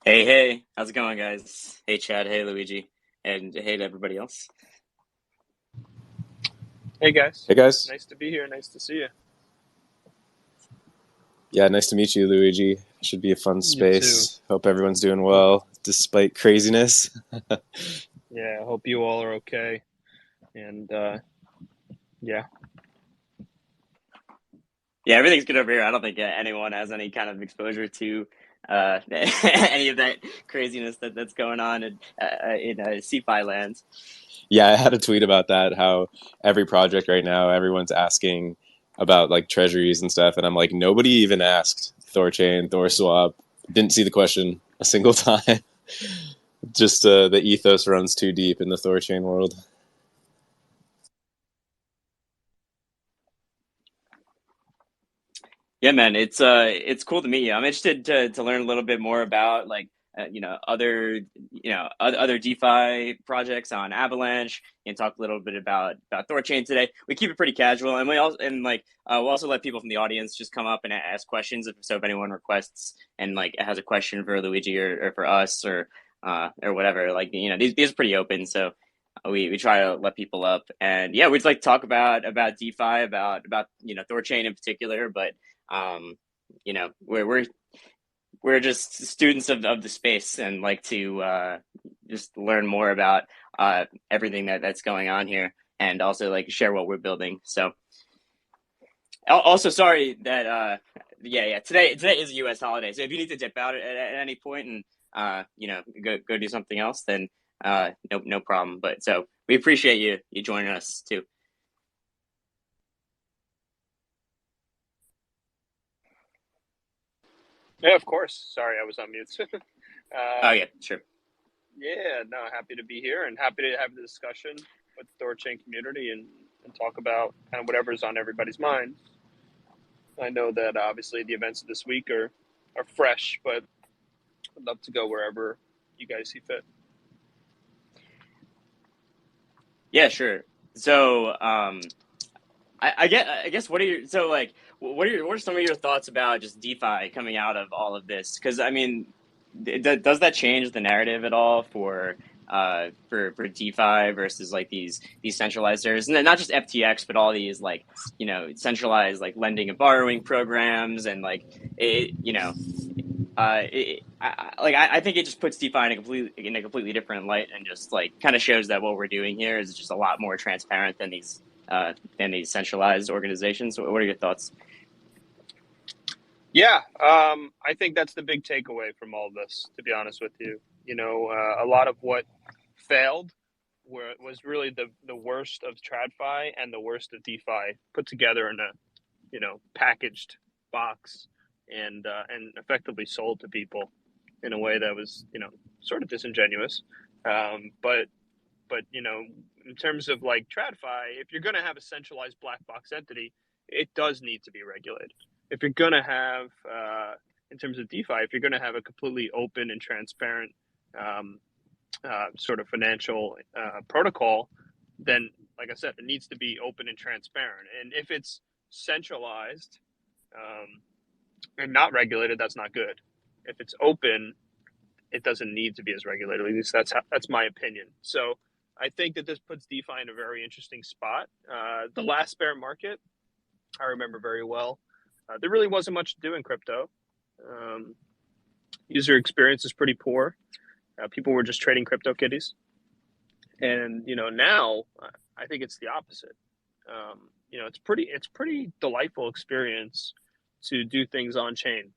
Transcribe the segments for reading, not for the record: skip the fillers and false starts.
Hey, how's it going, guys? Hey, Chad. Hey, Luigi. And hey to everybody else. Hey guys, Hey guys. nice to be here. Nice to see you. Yeah, nice to meet you, Luigi. Should be a fun You too. space. Hope everyone's doing well despite craziness. Yeah, I hope you all are okay. And yeah, Yeah, everything's good over here. I don't think anyone has any kind of exposure to any of that craziness that's going on in CeFi lands. Yeah, I had a tweet about that, how every project right now, everyone's asking about like treasuries and stuff, and I'm like, nobody even asked THORChain, THORSwap. Didn't see the question a single time. Just the ethos runs too deep in the THORChain world. Yeah, man, it's cool to meet you. I'm interested to learn a little bit more about like other other DeFi projects on Avalanche and talk a little bit about THORChain today. We keep it pretty casual, and we'll also let people from the audience just come up and ask questions. If anyone requests and like has a question for Luigi or for us or whatever, like these are pretty open, so we try to let people up. And yeah, we'd like to talk about DeFi, about THORChain in particular, but um, we're just students of the space and like to just learn more about everything that's going on here and also like share what we're building. So also sorry that yeah, today is a US holiday. So if you need to dip out at any point and go do something else, then no problem. But so we appreciate you joining us too. yeah, of course. Sorry, I was on mute. Oh yeah, sure. Yeah, no, happy to be here and happy to have the discussion with the Thorchain community and talk about kind of whatever's on everybody's mind. I know that obviously the events of this week are fresh, but I'd love to go wherever you guys see fit. Yeah, sure. So I guess what are your so like what are some of your thoughts about just DeFi coming out of all of this? Because I mean, does that change the narrative at all for DeFi versus like these centralizers, and not just FTX, but all these like centralized like lending and borrowing programs and like it you know I think it just puts DeFi in a completely different light and just like kind of shows that what we're doing here is just a lot more transparent than these centralized organizations. What are your thoughts? Yeah, I think that's the big takeaway from all this, to be honest with you. A lot of what failed was really the worst of TradFi and the worst of DeFi put together in a packaged box and effectively sold to people in a way that was sort of disingenuous. But in terms of like TradFi, if you're going to have a centralized black box entity, it does need to be regulated. If you're going to have in terms of DeFi, if you're going to have a completely open and transparent um, sort of financial protocol, then, like I said, it needs to be open and transparent. And if it's centralized um, and not regulated, that's not good. If it's open, it doesn't need to be as regulated. At least that's my opinion. So I think that this puts DeFi in a very interesting spot. The last bear market, I remember very well. There really wasn't much to do in crypto. Um, User experience is pretty poor. People were just trading crypto kitties, and now I think it's the opposite. It's pretty delightful experience to do things on chain.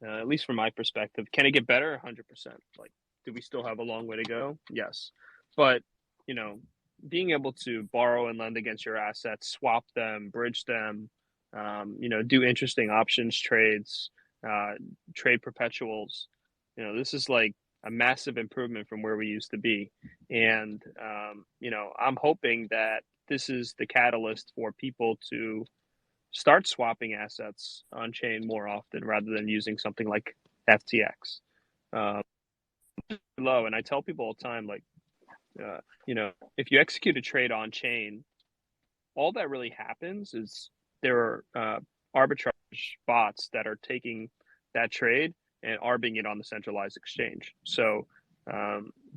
At least from my perspective, can it get better? 100%. Like, do we still have a long way to go? Yes, but you know, being able to borrow and lend against your assets, swap them, bridge them, do interesting options trades, uh, trade perpetuals. This is like a massive improvement from where we used to be. And, I'm hoping that this is the catalyst for people to start swapping assets on chain more often rather than using something like FTX. Um, Low. And I tell people all the time, like, if you execute a trade on chain, all that really happens is there are arbitrage bots that are taking that trade and arbing it on the centralized exchange. So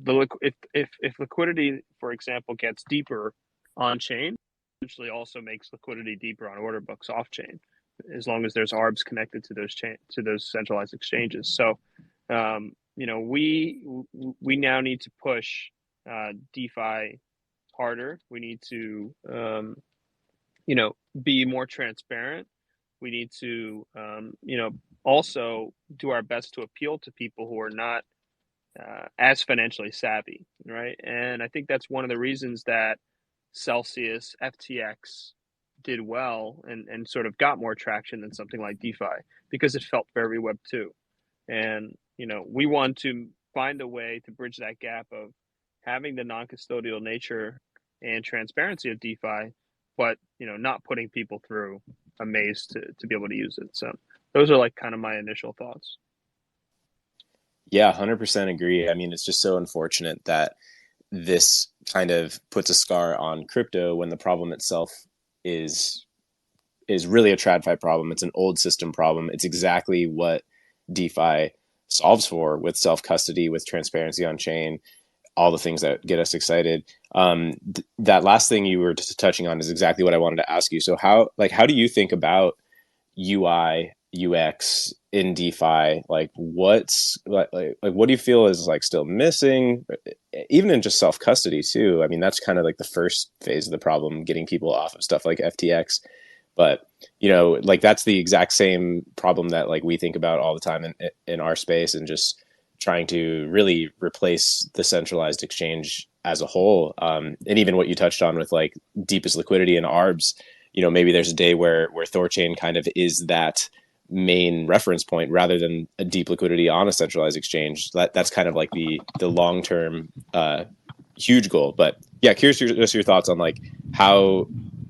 if liquidity, for example, gets deeper on chain, essentially also makes liquidity deeper on order books off chain, as long as there's arbs connected to those centralized exchanges. So we now need to push DeFi harder. We need to be more transparent. We need to also do our best to appeal to people who are not as financially savvy, right? And I think that's one of the reasons that Celsius, FTX did well and sort of got more traction than something like DeFi, because it felt very Web 2. And, we want to find a way to bridge that gap of having the non-custodial nature and transparency of DeFi, but, not putting people through a maze to be able to use it. So those are like kind of my initial thoughts. Yeah, 100% agree. I mean, it's just so unfortunate that this kind of puts a scar on crypto when the problem itself is really a TradFi problem. It's an old system problem. It's exactly what DeFi solves for, with self-custody, with transparency on chain, all the things that get us excited. That last thing you were just touching on is exactly what I wanted to ask you. So how do you think about UI, UX in DeFi? Like what do you feel is like still missing, even in just self-custody too? I mean, that's kind of like the first phase of the problem, getting people off of stuff like FTX. But like that's the exact same problem that like we think about all the time in our space, and just trying to really replace the centralized exchange as a whole. And even what you touched on with like deepest liquidity and arbs, maybe there's a day where THORChain kind of is that main reference point rather than a deep liquidity on a centralized exchange. That's kind of like the long-term huge goal. But yeah, curious just your thoughts on like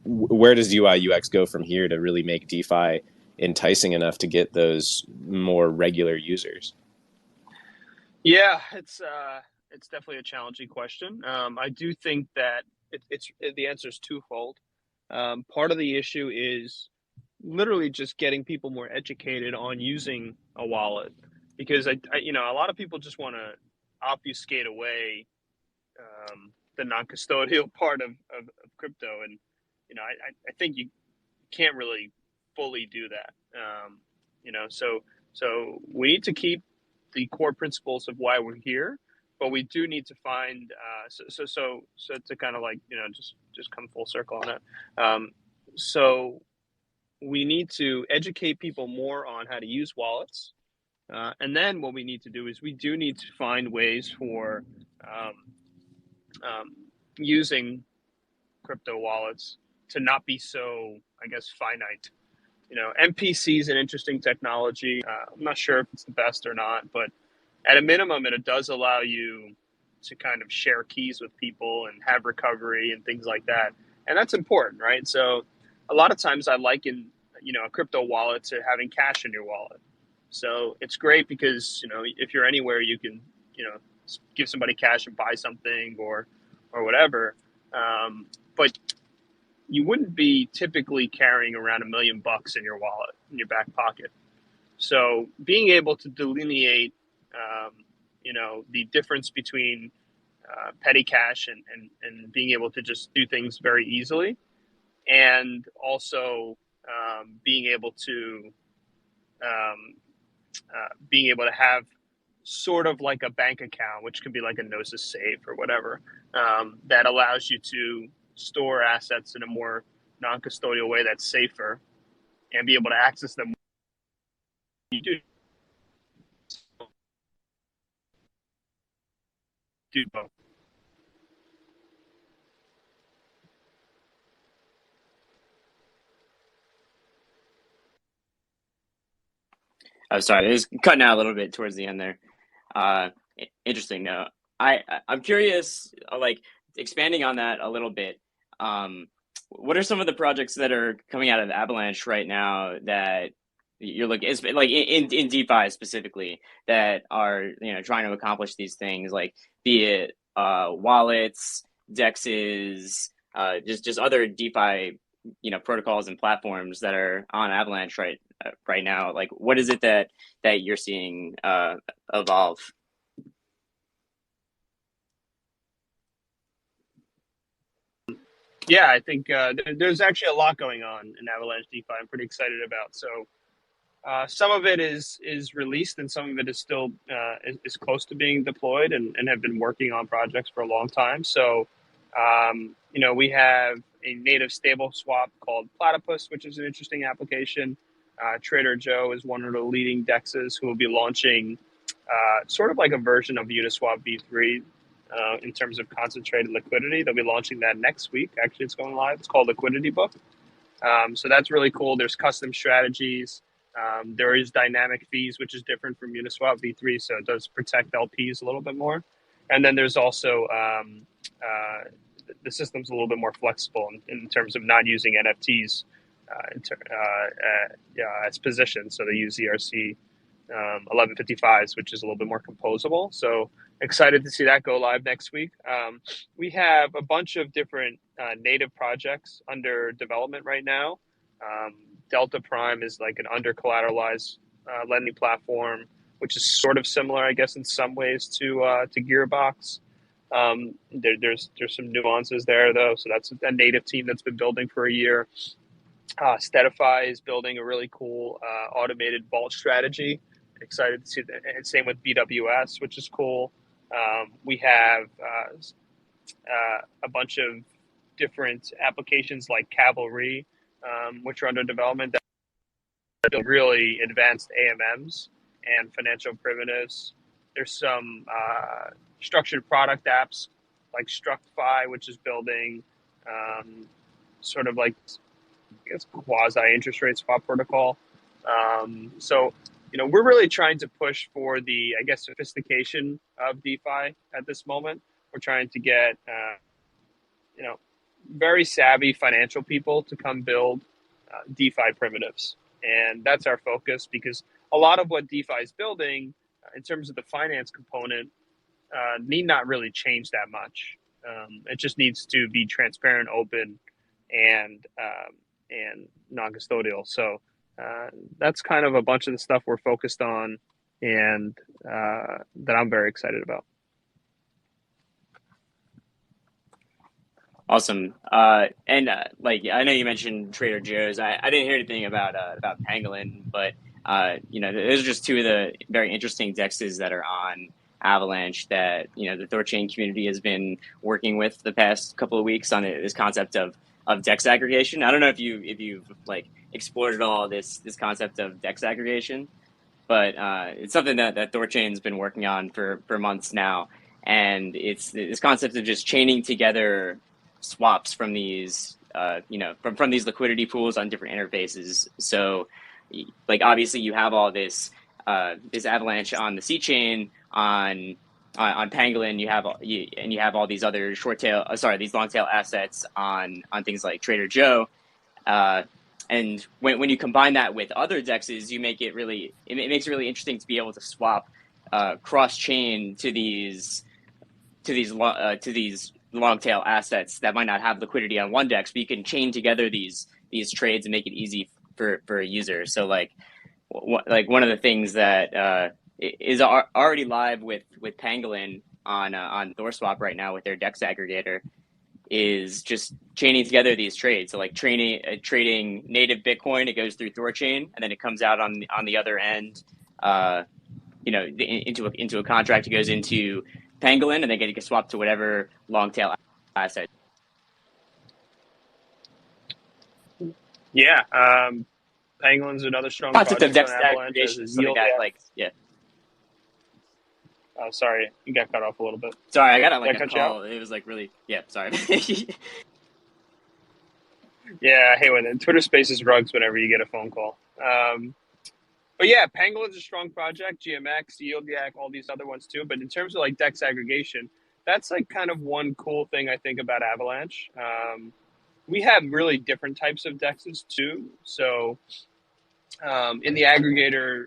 where does UI UX go from here to really make DeFi enticing enough to get those more regular users? Yeah, it's definitely a challenging question. I do think that the answer is twofold. Part of the issue is literally just getting people more educated on using a wallet, because a lot of people just want to obfuscate away the non-custodial part of crypto, and I think you can't really fully do that. So we need to keep the core principles of why we're here, but we do need to find so to kind of like just come full circle on it. So we need to educate people more on how to use wallets, and then what we need to do is we do need to find ways for using crypto wallets to not be so, I guess, finite. MPC is an interesting technology. I'm not sure if it's the best or not, but at a minimum, it does allow you to kind of share keys with people and have recovery and things like that. And that's important, right? So a lot of times I liken, a crypto wallet to having cash in your wallet. So it's great because, if you're anywhere, you can, give somebody cash and buy something or whatever. But you wouldn't be typically carrying around $1 million in your wallet, in your back pocket. So being able to delineate, the difference between petty cash and being able to just do things very easily, and also being able to have sort of like a bank account, which could be like a Gnosis safe or whatever, that allows you to store assets in a more non-custodial way that's safer and be able to access them. You do both. Oh, sorry, it was cutting out a little bit towards the end there. Interesting. No, I'm curious, like expanding on that a little bit. What are some of the projects that are coming out of Avalanche right now that you're looking, like in DeFi specifically, that are trying to accomplish these things, like be it wallets, dexes, just other DeFi protocols and platforms that are on Avalanche right now? Like, what is it that you're seeing evolve? Yeah, I think there's actually a lot going on in Avalanche DeFi. I'm pretty excited about. So some of it is released, and some of it is still is close to being deployed, and have been working on projects for a long time. So we have a native stable swap called Platypus, which is an interesting application. Trader Joe is one of the leading dexes who will be launching sort of like a version of Uniswap v3 in terms of concentrated liquidity. They'll be launching that next week. Actually, it's going live. It's called Liquidity Book. So that's really cool. There's custom strategies. There is dynamic fees, which is different from Uniswap v3, so it does protect LPs a little bit more. And then there's also the system's a little bit more flexible in terms of not using NFTs as positions. So they use ERC 1155s, which is a little bit more composable. So excited to see that go live next week. We have a bunch of different native projects under development right now. Delta Prime is like an under collateralized lending platform, which is sort of similar, I guess, in some ways to Gearbox. There's some nuances there though. So that's a native team that's been building for a year. Steadify is building a really cool automated vault strategy. Excited to see that. And same with BWS, which is cool. We have a bunch of different applications like Cavalry, which are under development that build really advanced AMMs and financial primitives. There's some structured product apps like StructFi, which is building sort of like, I guess, quasi interest rate swap protocol. So we're really trying to push for the, I guess, sophistication of DeFi at this moment. We're trying to get, very savvy financial people to come build DeFi primitives. And that's our focus, because a lot of what DeFi is building in terms of the finance component need not really change that much. It just needs to be transparent, open, and non-custodial. So that's kind of a bunch of the stuff we're focused on, and that I'm very excited about. Awesome. And I know you mentioned Trader Joe's. I didn't hear anything about Pangolin, but those are just two of the very interesting dexes that are on Avalanche that the THORChain community has been working with the past couple of weeks on this concept of dex aggregation. I don't know if you've explored at all this concept of dex aggregation, but it's something that THORChain's been working on for months now, and it's this concept of just chaining together swaps from these from these liquidity pools on different interfaces. So obviously you have all this Avalanche on the C chain, on Pangolin you have all these other these long tail assets on things like Trader Joe, and when you combine that with other dexes, it makes it really interesting to be able to swap cross chain to these long tail assets that might not have liquidity on one dex, but you can chain together these trades and make it easy for a user. So one of the things that is already live with Pangolin on THORSwap right now with their dex aggregator is just chaining together these trades. So trading native Bitcoin, it goes through THORChain, and then it comes out on the other end, into a contract. It goes into Pangolin, and then get swapped to whatever long tail asset. Yeah, Pangolin's another strong Concept of project dex on Avalanche. aggregation is something that Oh, sorry, you got cut off a little bit. Sorry, I got a call. It was really sorry. Yeah, I hate when Twitter Spaces rugs whenever you get a phone call. But yeah, Pangolin's a strong project. GMX, Yieldiac, all these other ones too. But in terms of dex aggregation, that's kind of one cool thing I think about Avalanche. We have really different types of dexes too. So in the aggregator,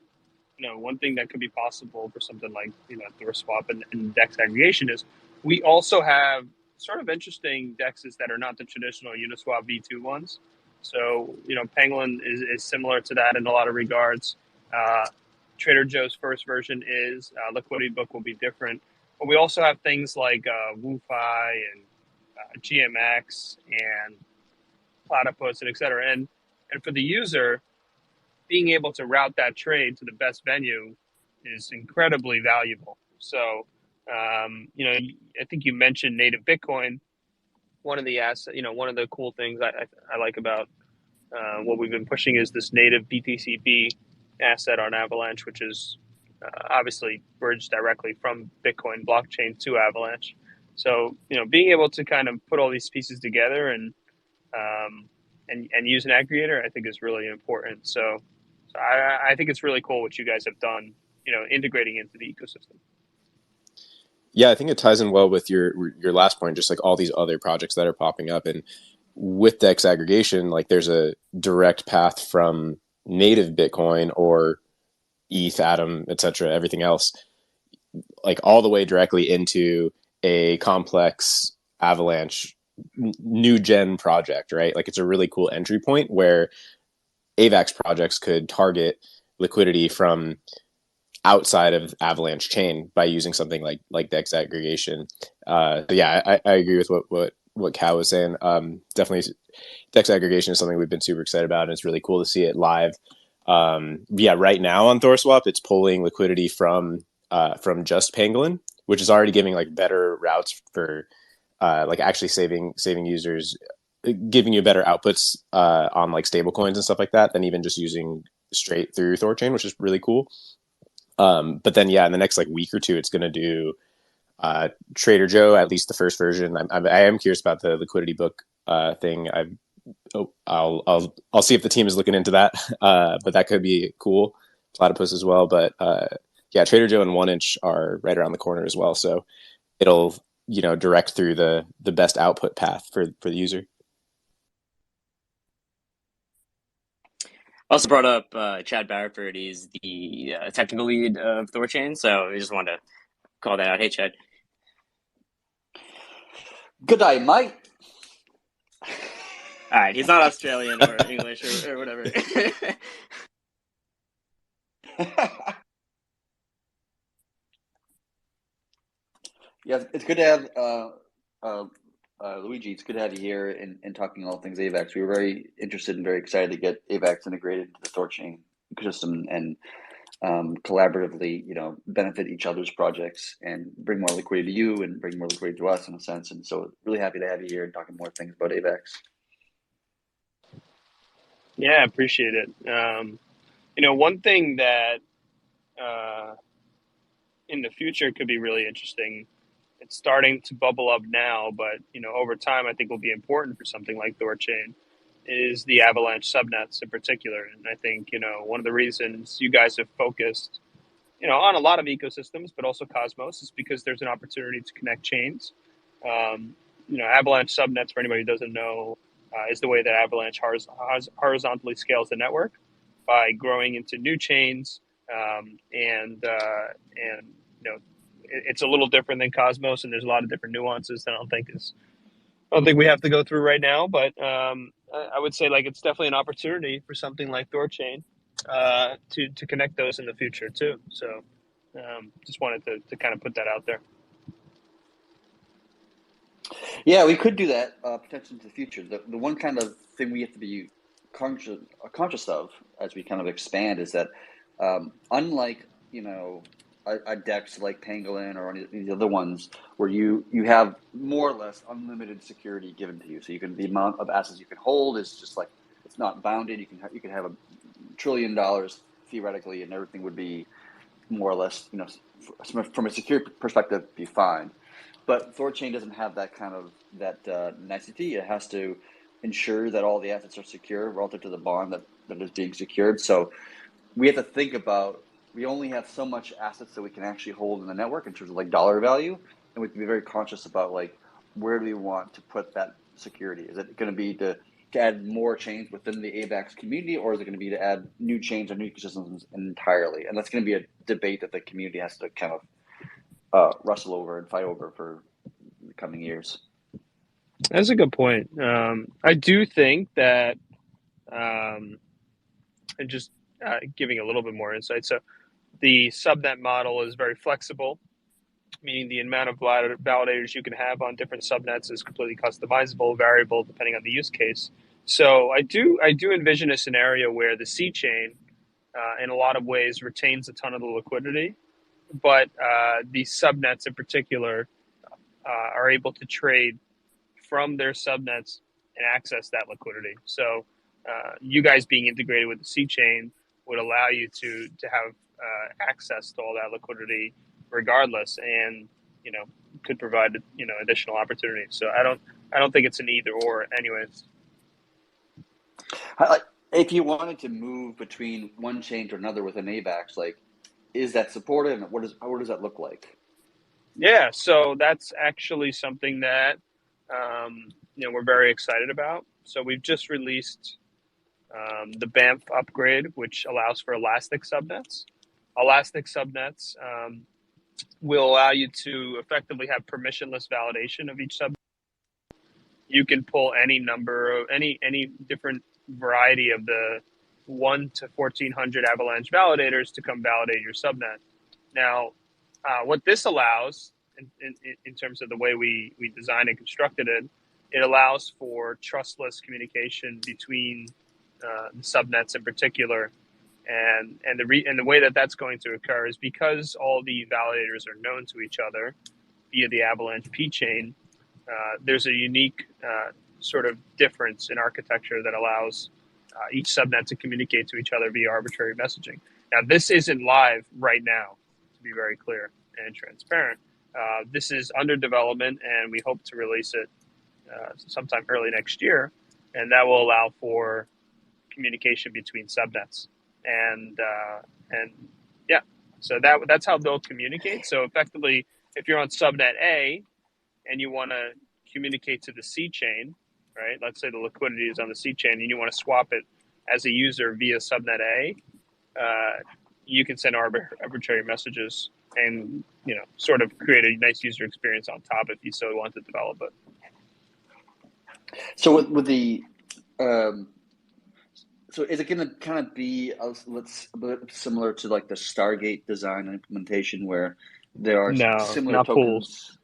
one thing that could be possible for something like THORSwap and dex aggregation is we also have sort of interesting dexes that are not the traditional Uniswap v2 ones. So, Penguin is similar to that in a lot of regards. Trader Joe's first version is Liquidity Book will be different. But we also have things like WooFi and GMX and Platypus and et cetera. And for the user, being able to route that trade to the best venue is incredibly valuable. So, I think you mentioned native Bitcoin. One of the one of the cool things I like about what we've been pushing is this native BTCB asset on Avalanche, which is obviously bridged directly from Bitcoin blockchain to Avalanche. So, being able to kind of put all these pieces together and use an aggregator, I think is really important. So I think it's really cool what you guys have done, integrating into the ecosystem. Yeah, I think it ties in well with your last point, just like all these other projects that are popping up. And with DEX aggregation, like there's a direct path from native Bitcoin or ETH, Atom, etc., everything else, like all the way directly into a complex Avalanche new gen project, right? Like it's a really cool entry point where AVAX projects could target liquidity from outside of Avalanche chain by using something like DEX aggregation. Yeah, I agree with what Cow was saying. Definitely, DEX aggregation is something we've been super excited about, and it's really cool to see it live. Yeah, right now on THORSwap, it's pulling liquidity from just Pangolin, which is already giving like better routes for like actually saving users, giving you better outputs on like stable coins and stuff like that than even just using straight through THORChain, which is really cool. But then, yeah, in the next like week or two, it's going to do Trader Joe, at least the first version. I am curious about the liquidity book thing. I'll see if the team is looking into that. But that could be cool. Platypus as well. But yeah, Trader Joe and 1inch are right around the corner as well. So it'll direct through the best output path for the user. Also brought up Chad Barraford. He's the technical lead of THORChain, so I just wanted to call that out. Hey, Chad. Good day, mate. All right, he's not Australian or English or whatever. Yeah, it's good to have Luigi. It's good to have you here and talking all things AVAX. We were very interested and very excited to get AVAX integrated into the THORChain ecosystem and collaboratively, benefit each other's projects and bring more liquidity to you and bring more liquidity to us in a sense. And so really happy to have you here and talking more things about AVAX. Yeah, I appreciate it. One thing that in the future could be really interesting, it's starting to bubble up now, but over time I think will be important for something like THORChain, is the Avalanche subnets in particular. And I think one of the reasons you guys have focused on a lot of ecosystems, but also Cosmos, is because there's an opportunity to connect chains. Avalanche subnets, for anybody who doesn't know, is the way that Avalanche horizontally scales the network by growing into new chains, and it's a little different than Cosmos, and there's a lot of different nuances that I don't think we have to go through right now. But I would say like it's definitely an opportunity for something like THORChain to connect those in the future too. So just wanted to kind of put that out there. Yeah, we could do that potentially in the future. The one kind of thing we have to be conscious of as we kind of expand is that unlike a DEX like Pangolin or any of the other ones where you have more or less unlimited security given to you, so the amount of assets you can hold is just like it's not bounded. You can have $1 trillion theoretically, and everything would be more or less from a security perspective be fine. But THORChain doesn't have that kind of nicety. It has to ensure that all the assets are secure relative to the bond that is being secured. So we have to think about, we only have so much assets that we can actually hold in the network in terms of like dollar value. And we have to be very conscious about like, where do we want to put that security? Is it going to be to add more chains within the AVAX community, or is it going to be to add new chains or new ecosystems entirely? And that's going to be a debate that the community has to kind of wrestle over and fight over for the coming years. That's a good point. I do think that And just giving a little bit more insight. So the subnet model is very flexible, meaning the amount of validators you can have on different subnets is completely customizable, variable depending on the use case. So I do envision a scenario where the C chain, in a lot of ways, retains a ton of the liquidity, but the subnets in particular are able to trade from their subnets and access that liquidity. So you guys being integrated with the C chain would allow you to have access to all that liquidity regardless, and could provide additional opportunities. So I don't think it's an either or anyways. If you wanted to move between one chain to another with an AVAX, like, is that supported, and what does that look like? Yeah, so that's actually something that we're very excited about. So we've just released the BAMF upgrade, which allows for elastic subnets. Elastic subnets will allow you to effectively have permissionless validation of each subnet. You can pull any number of any different variety of the 1 to 1400 Avalanche validators to come validate your subnet. Now, what this allows, in terms of the way we designed and constructed it, it allows for trustless communication between the subnets in particular, and the way that that's going to occur is because all the validators are known to each other via the Avalanche P chain. There's a unique sort of difference in architecture that allows each subnet to communicate to each other via arbitrary messaging. Now, this isn't live right now, to be very clear and transparent. This is under development, and we hope to release it sometime early next year, and that will allow for communication between subnets. And yeah, so that's how they'll communicate. So effectively, if you're on subnet A and you want to communicate to the C chain, right? Let's say the liquidity is on the C chain and you want to swap it as a user via subnet A, you can send arbitrary messages and sort of create a nice user experience on top if you so want to develop it. So with the so is it going to kind of be a bit similar to like the Stargate design and implementation, where there are similar not tokens? Pools.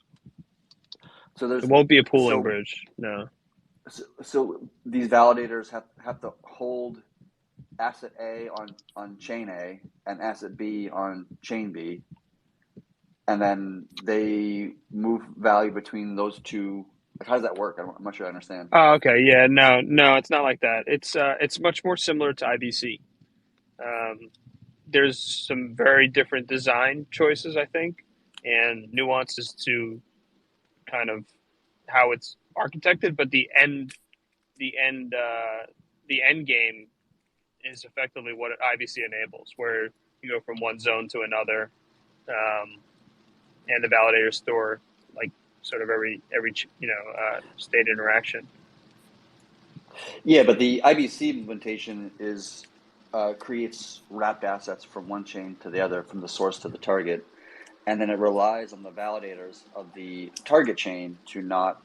So there won't be a pooling bridge. No. So these validators have to hold asset A on chain A and asset B on chain B, and then they move value between those two. Like, how does that work? I'm not sure I understand. Oh, okay. Yeah, no, it's not like that. It's much more similar to IBC. There's some very different design choices, I think, and nuances to kind of how it's architected, but the end game is effectively what IBC enables, where you go from one zone to another, and the validators store like sort of every state interaction. Yeah, but the IBC implementation creates wrapped assets from one chain to the other, from the source to the target, and then it relies on the validators of the target chain to not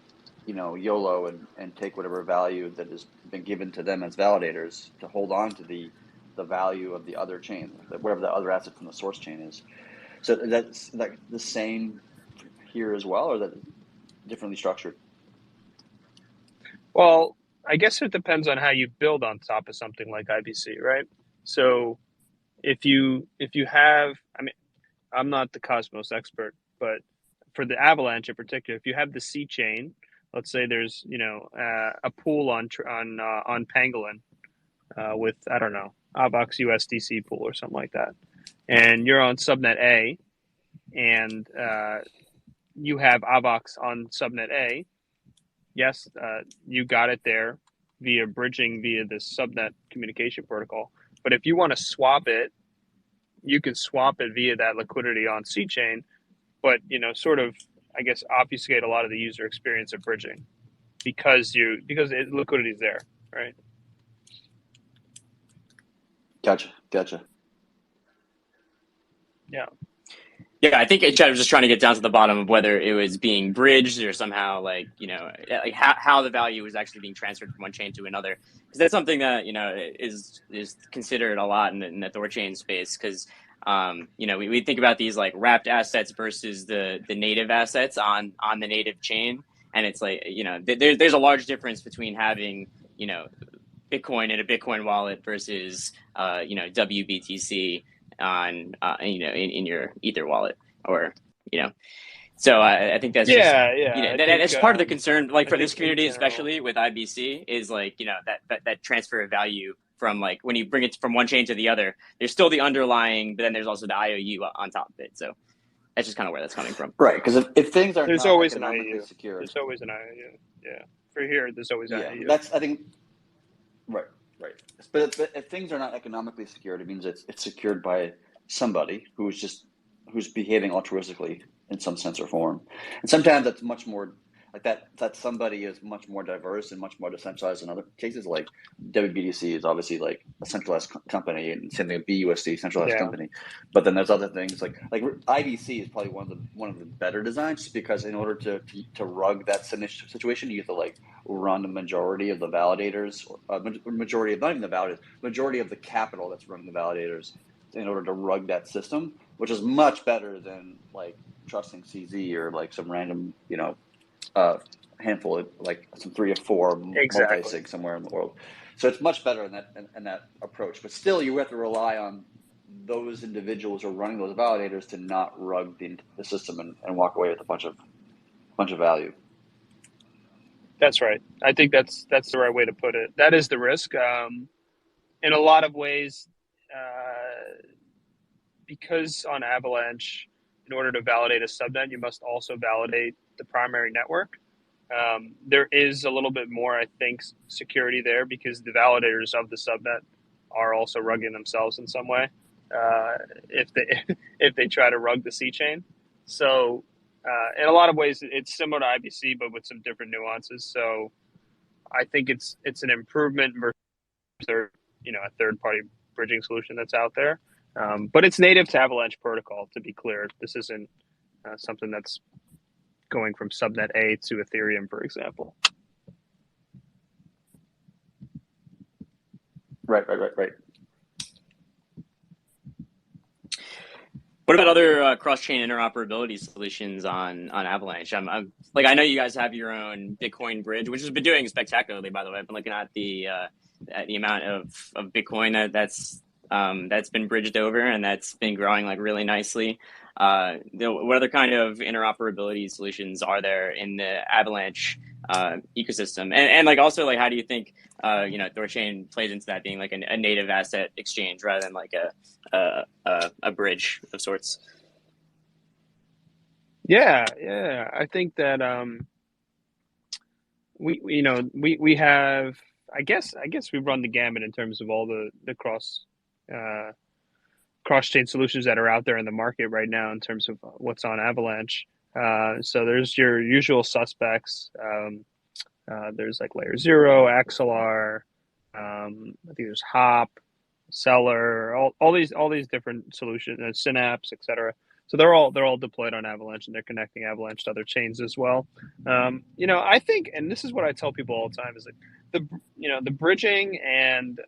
YOLO and take whatever value that has been given to them as validators, to hold on to the value of the other chain, whatever the other asset from the source chain is. So that's like the same here as well, or is that differently structured? Well, I guess it depends on how you build on top of something like IBC, right? So if you have, I mean, I'm not the Cosmos expert, but for the Avalanche in particular, if you have the C chain, let's say there's a pool on Pangolin with, I don't know, AVAX USDC pool or something like that, and you're on subnet A, and you have AVAX on subnet A. Yes, you got it there via bridging via this subnet communication protocol. But if you want to swap it, you can swap it via that liquidity on C chain, but sort of, I guess, obfuscate a lot of the user experience of bridging because liquidity is there, right? Gotcha. Yeah. Yeah, I think it was just trying to get down to the bottom of whether it was being bridged or somehow like, like how the value was actually being transferred from one chain to another. Because that's something that, is considered a lot in the THORChain space. Because, we think about these like wrapped assets versus the native assets on the native chain. And it's like, there's a large difference between having, Bitcoin in a Bitcoin wallet versus, WBTC on in your Ether wallet, or so I think that's just Yeah. I think it's part of the concern, like I for think this in community, general, especially with IBC, is like that transfer of value from like when you bring it from one chain to the other, there's still the underlying, but then there's also the IOU on top of it. So that's just kind of where that's coming from. Right, because if things are there's not always an economically IOU. secured, There's always an IOU. Yeah. For here, there's always yeah, IOU. that's I think right, right. But if things are not economically secured, it means it's secured by somebody who's behaving altruistically in some sense or form, and sometimes that's much more like that somebody is much more diverse and much more decentralized in other cases. Like WBDC is obviously like a centralized company, and same thing with BUSD, centralized Yeah. company. But then there's other things like IBC is probably one of the better designs, just because in order to rug that situation, you have to like run the majority of the validators, majority of not even the validators, majority of the capital that's running the validators in order to rug that system, which is much better than like trusting CZ or like some random, handful of like some 3 or 4 Exactly. multi-sig somewhere in the world. So it's much better in that approach. But still, you have to rely on those individuals who are running those validators to not rug the system and walk away with a bunch of value. That's right. I think that's the right way to put it. That is the risk. In a lot of ways, because on Avalanche, in order to validate a subnet, you must also validate the primary network. There is a little bit more, I think, security there because the validators of the subnet are also rugging themselves in some way if they try to rug the C chain. So in a lot of ways, it's similar to IBC, but with some different nuances. So I think it's an improvement versus a third party bridging solution that's out there. But it's native to Avalanche protocol. To be clear, this isn't something that's going from subnet A to Ethereum, for example. Right. What about other cross-chain interoperability solutions on Avalanche? I'm like, I know you guys have your own Bitcoin bridge, which has been doing spectacularly, by the way. I've been looking at the amount of Bitcoin that's been bridged over, and that's been growing like really nicely. What other kind of interoperability solutions are there in the Avalanche ecosystem? And like also like how do you think THORChain plays into that, being like a native asset exchange rather than like a bridge of sorts? Yeah. I think that we have. I guess we run the gamut in terms of all the cross chain solutions that are out there in the market right now in terms of what's on Avalanche. So there's your usual suspects. There's like Layer Zero, Axelar. I think there's Hop, Seller, all these different solutions, Synapse, etc. So they're all deployed on Avalanche, and they're connecting Avalanche to other chains as well. I think, and this is what I tell people all the time, is that the bridging and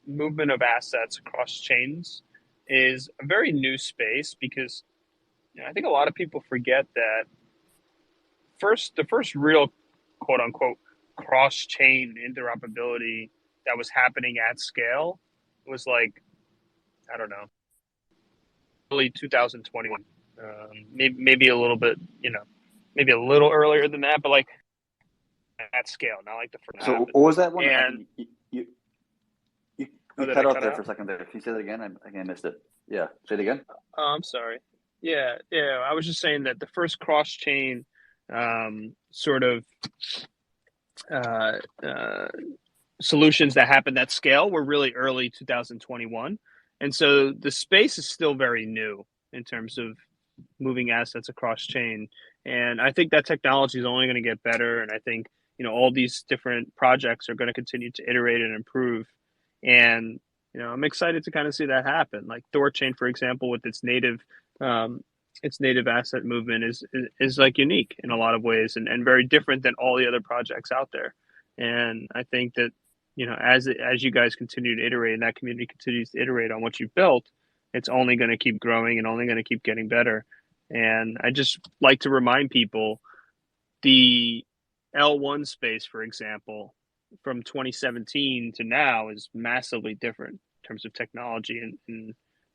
movement of assets across chains is a very new space because I think a lot of people forget that the first real quote unquote cross chain interoperability that was happening at scale was like, I don't know, early 2021. Maybe a little bit, maybe a little earlier than that, but like at scale, not like the first. So what was that one? And you did cut I off cut there out? for a second there. Can you say that again? I missed it. Yeah, say it again. Oh, I'm sorry. Yeah. I was just saying that the first cross chain sort of solutions that happened at scale were really early 2021. And so the space is still very new in terms of moving assets across chain. And I think that technology is only going to get better. And I think, all these different projects are going to continue to iterate and improve. And, I'm excited to kind of see that happen. Like THORChain, for example, with its native its native asset movement is like unique in a lot of ways, and very different than all the other projects out there. And I think that, as you guys continue to iterate and that community continues to iterate on what you've built, it's only going to keep growing and only going to keep getting better. And I just like to remind people, the L1 space, for example, from 2017 to now is massively different in terms of technology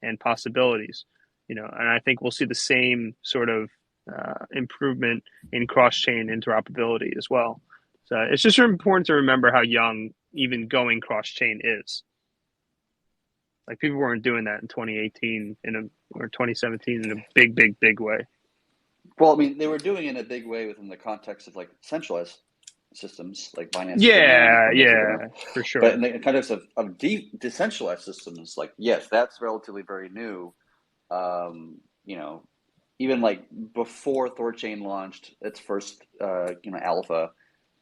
and possibilities. And I think we'll see the same sort of improvement in cross-chain interoperability as well. So it's just important to remember how young even going cross-chain is. Like, people weren't doing that in 2018 or 2017 in a big way. Well, I mean, they were doing it in a big way within the context of like centralized systems like Binance. Yeah, for sure. But in the context of decentralized systems, like, yes, that's relatively very new. Even like before THORChain launched its first, alpha,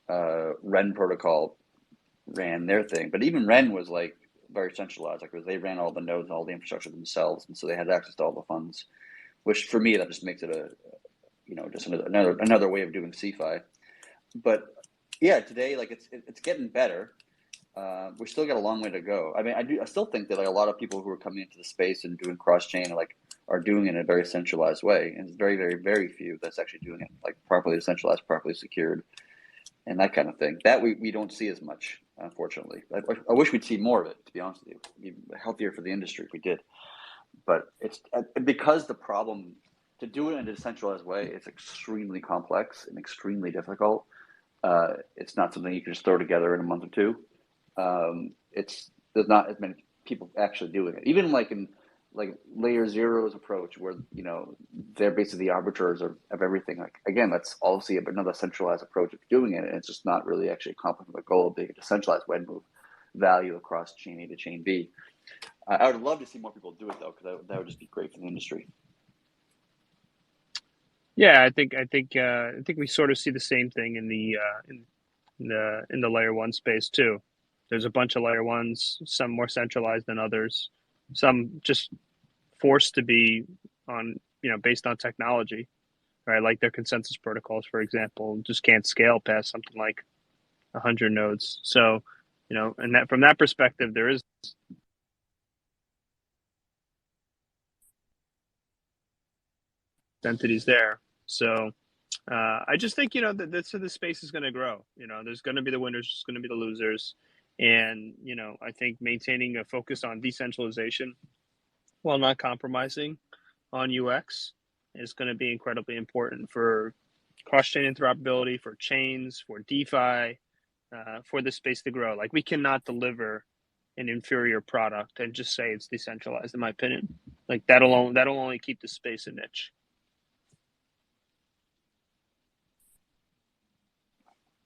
Ren protocol ran their thing. But even Ren was like very centralized. Like, they ran all the nodes and all the infrastructure themselves, and so they had access to all the funds. Which for me, that just makes it just another way of doing CeFi. But yeah, today, like, it's getting better. We still got a long way to go. I mean, I still think that like a lot of people who are coming into the space and doing cross chain are doing it in a very centralized way, and it's very, very, very few that's actually doing it like properly decentralized, properly secured, and that kind of thing. That we don't see as much, unfortunately. I wish we'd see more of it. To be honest with you, it'd be healthier for the industry if we did. But it's because the problem to do it in a decentralized way, it's extremely complex and extremely difficult. It's not something you can just throw together in a month or two. There's not as many people actually doing it. Even like in like Layer Zero's approach, where they're basically the arbiters of everything. Like, again, that's obviously another centralized approach of doing it, and it's just not really actually accomplishing the goal of being a decentralized way to move value across chain A to chain B. I would love to see more people do it though, because that would just be great for the industry. Yeah, I think we sort of see the same thing in the layer one space too. There's a bunch of layer ones, some more centralized than others, some just forced to be on, based on technology, right? Like their consensus protocols, for example, just can't scale past something like 100 nodes. So, and that from that perspective, there is entities there. So I just think, that the space is going to grow. There's going to be the winners, there's going to be the losers. And, I think maintaining a focus on decentralization while not compromising on UX is going to be incredibly important for cross-chain interoperability, for chains, for DeFi, for the space to grow. Like, we cannot deliver an inferior product and just say it's decentralized, in my opinion. Like, that'll only keep the space a niche.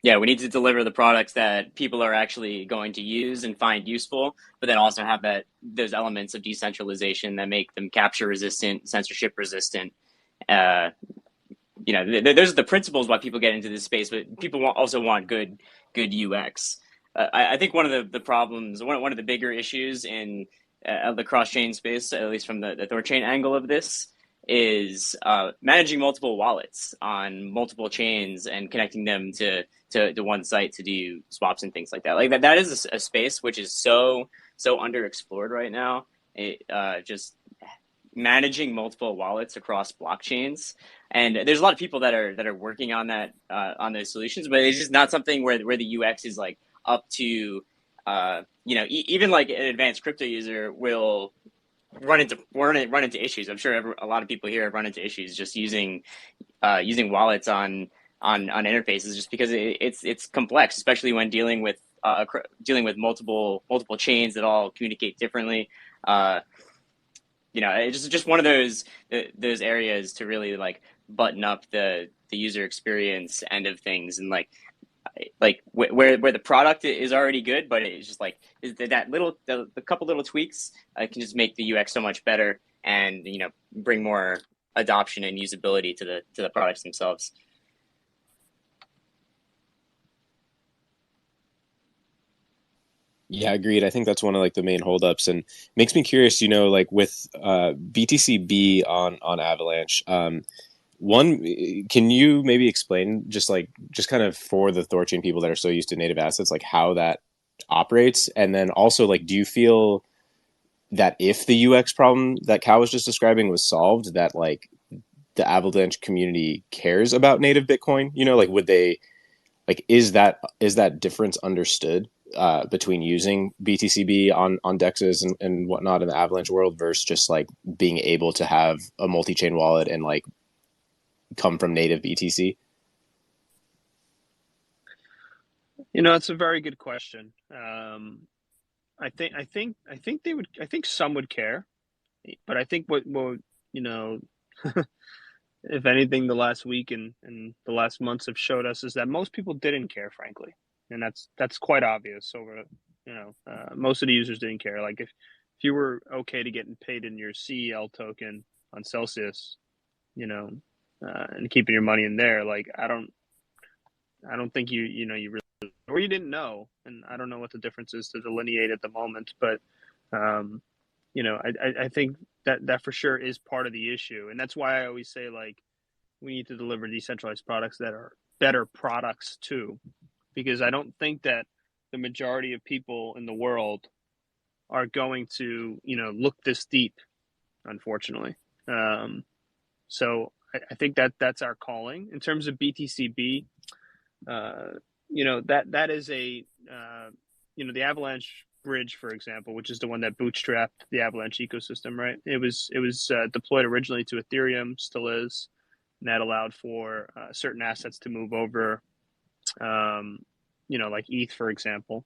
Yeah, we need to deliver the products that people are actually going to use and find useful, but then also have those elements of decentralization that make them capture resistant, censorship resistant. Those are the principles why people get into this space, but people also want good UX. I think one of the problems, one of the bigger issues in the cross-chain space, at least from the THORChain angle of this, is managing multiple wallets on multiple chains and connecting them to one site to do swaps and things like that. Like that is a space which is so underexplored right now. Just managing multiple wallets across blockchains, and there's a lot of people that are working on that on those solutions, but it's just not something where the UX is like up to even like an advanced crypto user will run into issues. I'm sure a lot of people here have run into issues just using wallets on interfaces, just because it's complex, especially when dealing with multiple chains that all communicate differently. It's just one of those areas to really like button up the user experience end of things, and like where the product is already good, but it's just like the couple little tweaks can just make the UX so much better, and bring more adoption and usability to the products themselves. Yeah, agreed. I think that's one of like the main holdups, and makes me curious. Like with BTCB on Avalanche. One, can you maybe explain just kind of for the THORChain people that are so used to native assets, like how that operates, and then also like, do you feel that if the UX problem that Cal was just describing was solved, that like the Avalanche community cares about native Bitcoin? Like would they like is that difference understood between using BTCB on Dexes and whatnot in the Avalanche world versus just like being able to have a multi-chain wallet and like come from native BTC? It's a very good question. I think some would care, but I think what you know, if anything, the last week and the last months have showed us is that most people didn't care, frankly, and that's quite obvious. Most of the users didn't care. Like if you were okay to getting paid in your CEL token on Celsius, you know, and keeping your money in there, like I don't think you really, or you didn't know, and I don't know what the difference is to delineate at the moment, but um, I think that for sure is part of the issue, and that's why I always say like we need to deliver decentralized products that are better products too, because I don't think that the majority of people in the world are going to look this deep, unfortunately. Um, so I think that's our calling in terms of BTCB. uh, that is the Avalanche bridge, for example, which is the one that bootstrapped the Avalanche ecosystem, right? It was deployed originally to Ethereum, still is, and that allowed for certain assets to move over, like ETH, for example.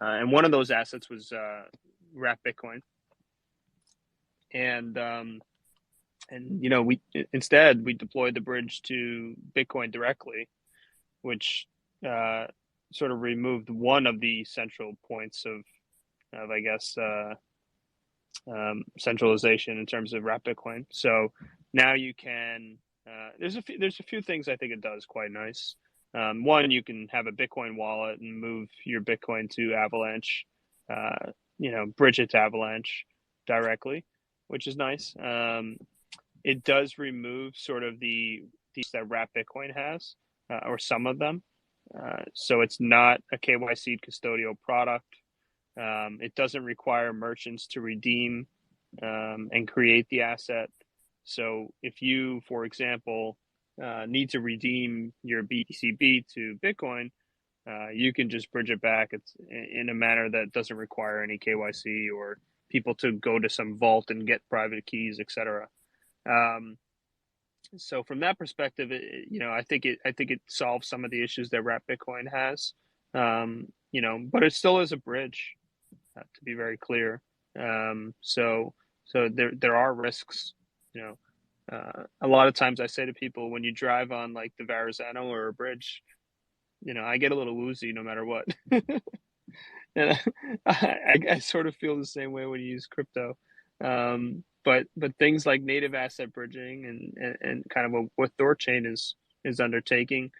And one of those assets was wrap Bitcoin, and we instead we deployed the bridge to Bitcoin directly, which uh, sort of removed one of the central points of I guess centralization in terms of wrap Bitcoin. So now you can. There's a few things I think it does quite nice. One, you can have a Bitcoin wallet and move your Bitcoin to Avalanche. Bridge it to Avalanche directly, which is nice. It does remove sort of the that wrap Bitcoin has, or some of them. So it's not a KYC custodial product. It doesn't require merchants to redeem and create the asset. So if you, for example, need to redeem your BTCB to Bitcoin, you can just bridge it back. It's in a manner that doesn't require any KYC or people to go to some vault and get private keys, etc. Um, so from that perspective, I think it solves some of the issues that wrap Bitcoin has. But it still is a bridge, to be very clear. So there are risks. A lot of times I say to people, when you drive on like the Verrazano or a bridge, I get a little woozy no matter what. And I sort of feel the same way when you use crypto. But things like native asset bridging and kind of what THORChain is undertaking,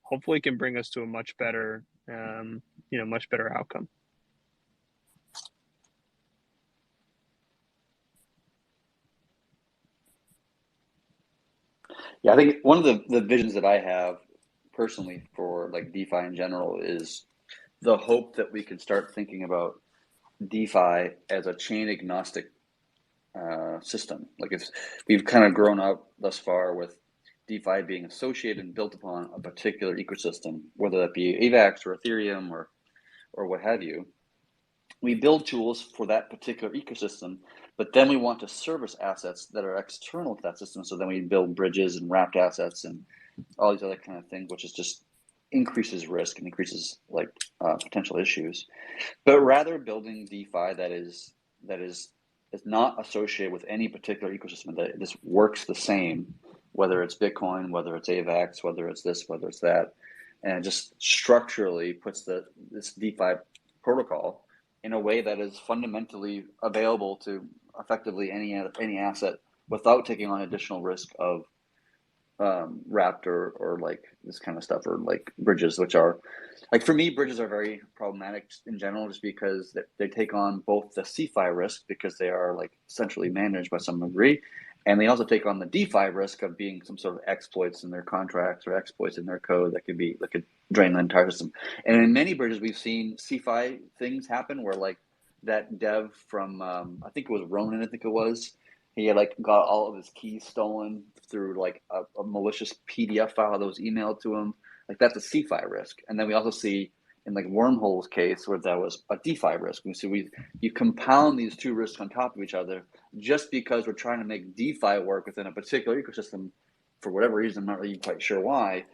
hopefully can bring us to a much better much better outcome. Yeah, I think one of the visions that I have personally for like DeFi in general is the hope that we can start thinking about DeFi as a chain agnostic system. Like if we've kind of grown up thus far with DeFi being associated and built upon a particular ecosystem, whether that be AVAX or Ethereum or what have you. We build tools for that particular ecosystem, but then we want to service assets that are external to that system. So then we build bridges and wrapped assets and all these other kind of things, which is just increases risk and increases like potential issues. But rather building DeFi that is not associated with any particular ecosystem, that this works the same, whether it's Bitcoin, whether it's AVAX, whether it's this, whether it's that, and just structurally puts this DeFi protocol in a way that is fundamentally available to effectively any asset without taking on additional risk of wrapped or like this kind of stuff, or like bridges, which are like, for me, bridges are very problematic in general, just because they take on both the CeFi risk because they are like centrally managed by some degree, and they also take on the DeFi risk of being some sort of exploits in their contracts or exploits in their code that could drain the entire system. And in many bridges, we've seen CeFi things happen where like that dev from I think it was Ronan, I think it was. He had like got all of his keys stolen through like a malicious PDF file that was emailed to him. Like that's a CeFi risk. And then we also see in like Wormhole's case where that was a DeFi risk. You compound these two risks on top of each other just because we're trying to make DeFi work within a particular ecosystem for whatever reason. I'm not really quite sure why.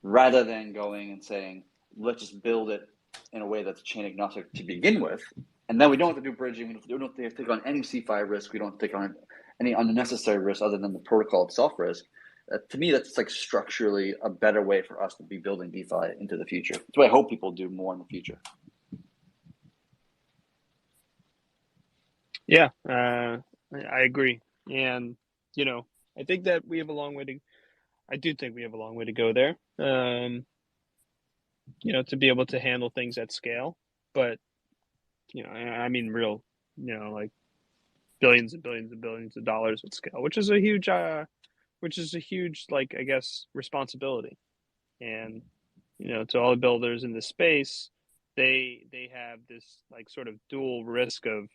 Rather than going and saying, let's just build it in a way that's chain agnostic to begin with, and then we don't have to do bridging. We don't have to take on any CeFi risk. We don't have to take on any unnecessary risk other than the protocol itself risk. To me, that's like structurally a better way for us to be building DeFi into the future. That's what I hope people do more in the future. Yeah, I agree. And, I think that we have a long way to, I do think we have a long way to go there, to be able to handle things at scale. But, I mean, real, like billions and billions and billions of dollars at scale, which is a huge, like, I guess, responsibility. And, to all the builders in this space, they have this like sort of dual risk of,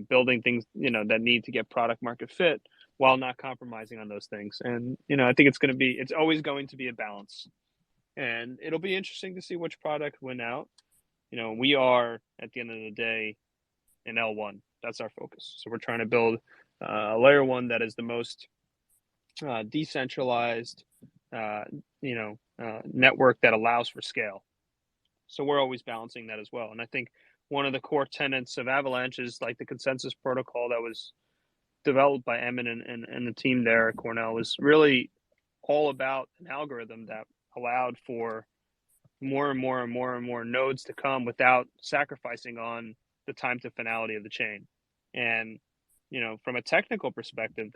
building things, that need to get product market fit while not compromising on those things. And, I think it's always going to be a balance. And it'll be interesting to see which product win out. We are, at the end of the day, an L1. That's our focus. So we're trying to build a layer one that is the most decentralized, network that allows for scale. So we're always balancing that as well. And I think one of the core tenets of Avalanche is like the consensus protocol that was developed by Emin and the team there at Cornell was really all about an algorithm that allowed for more and more and more and more nodes to come without sacrificing on the time to finality of the chain. And, from a technical perspective,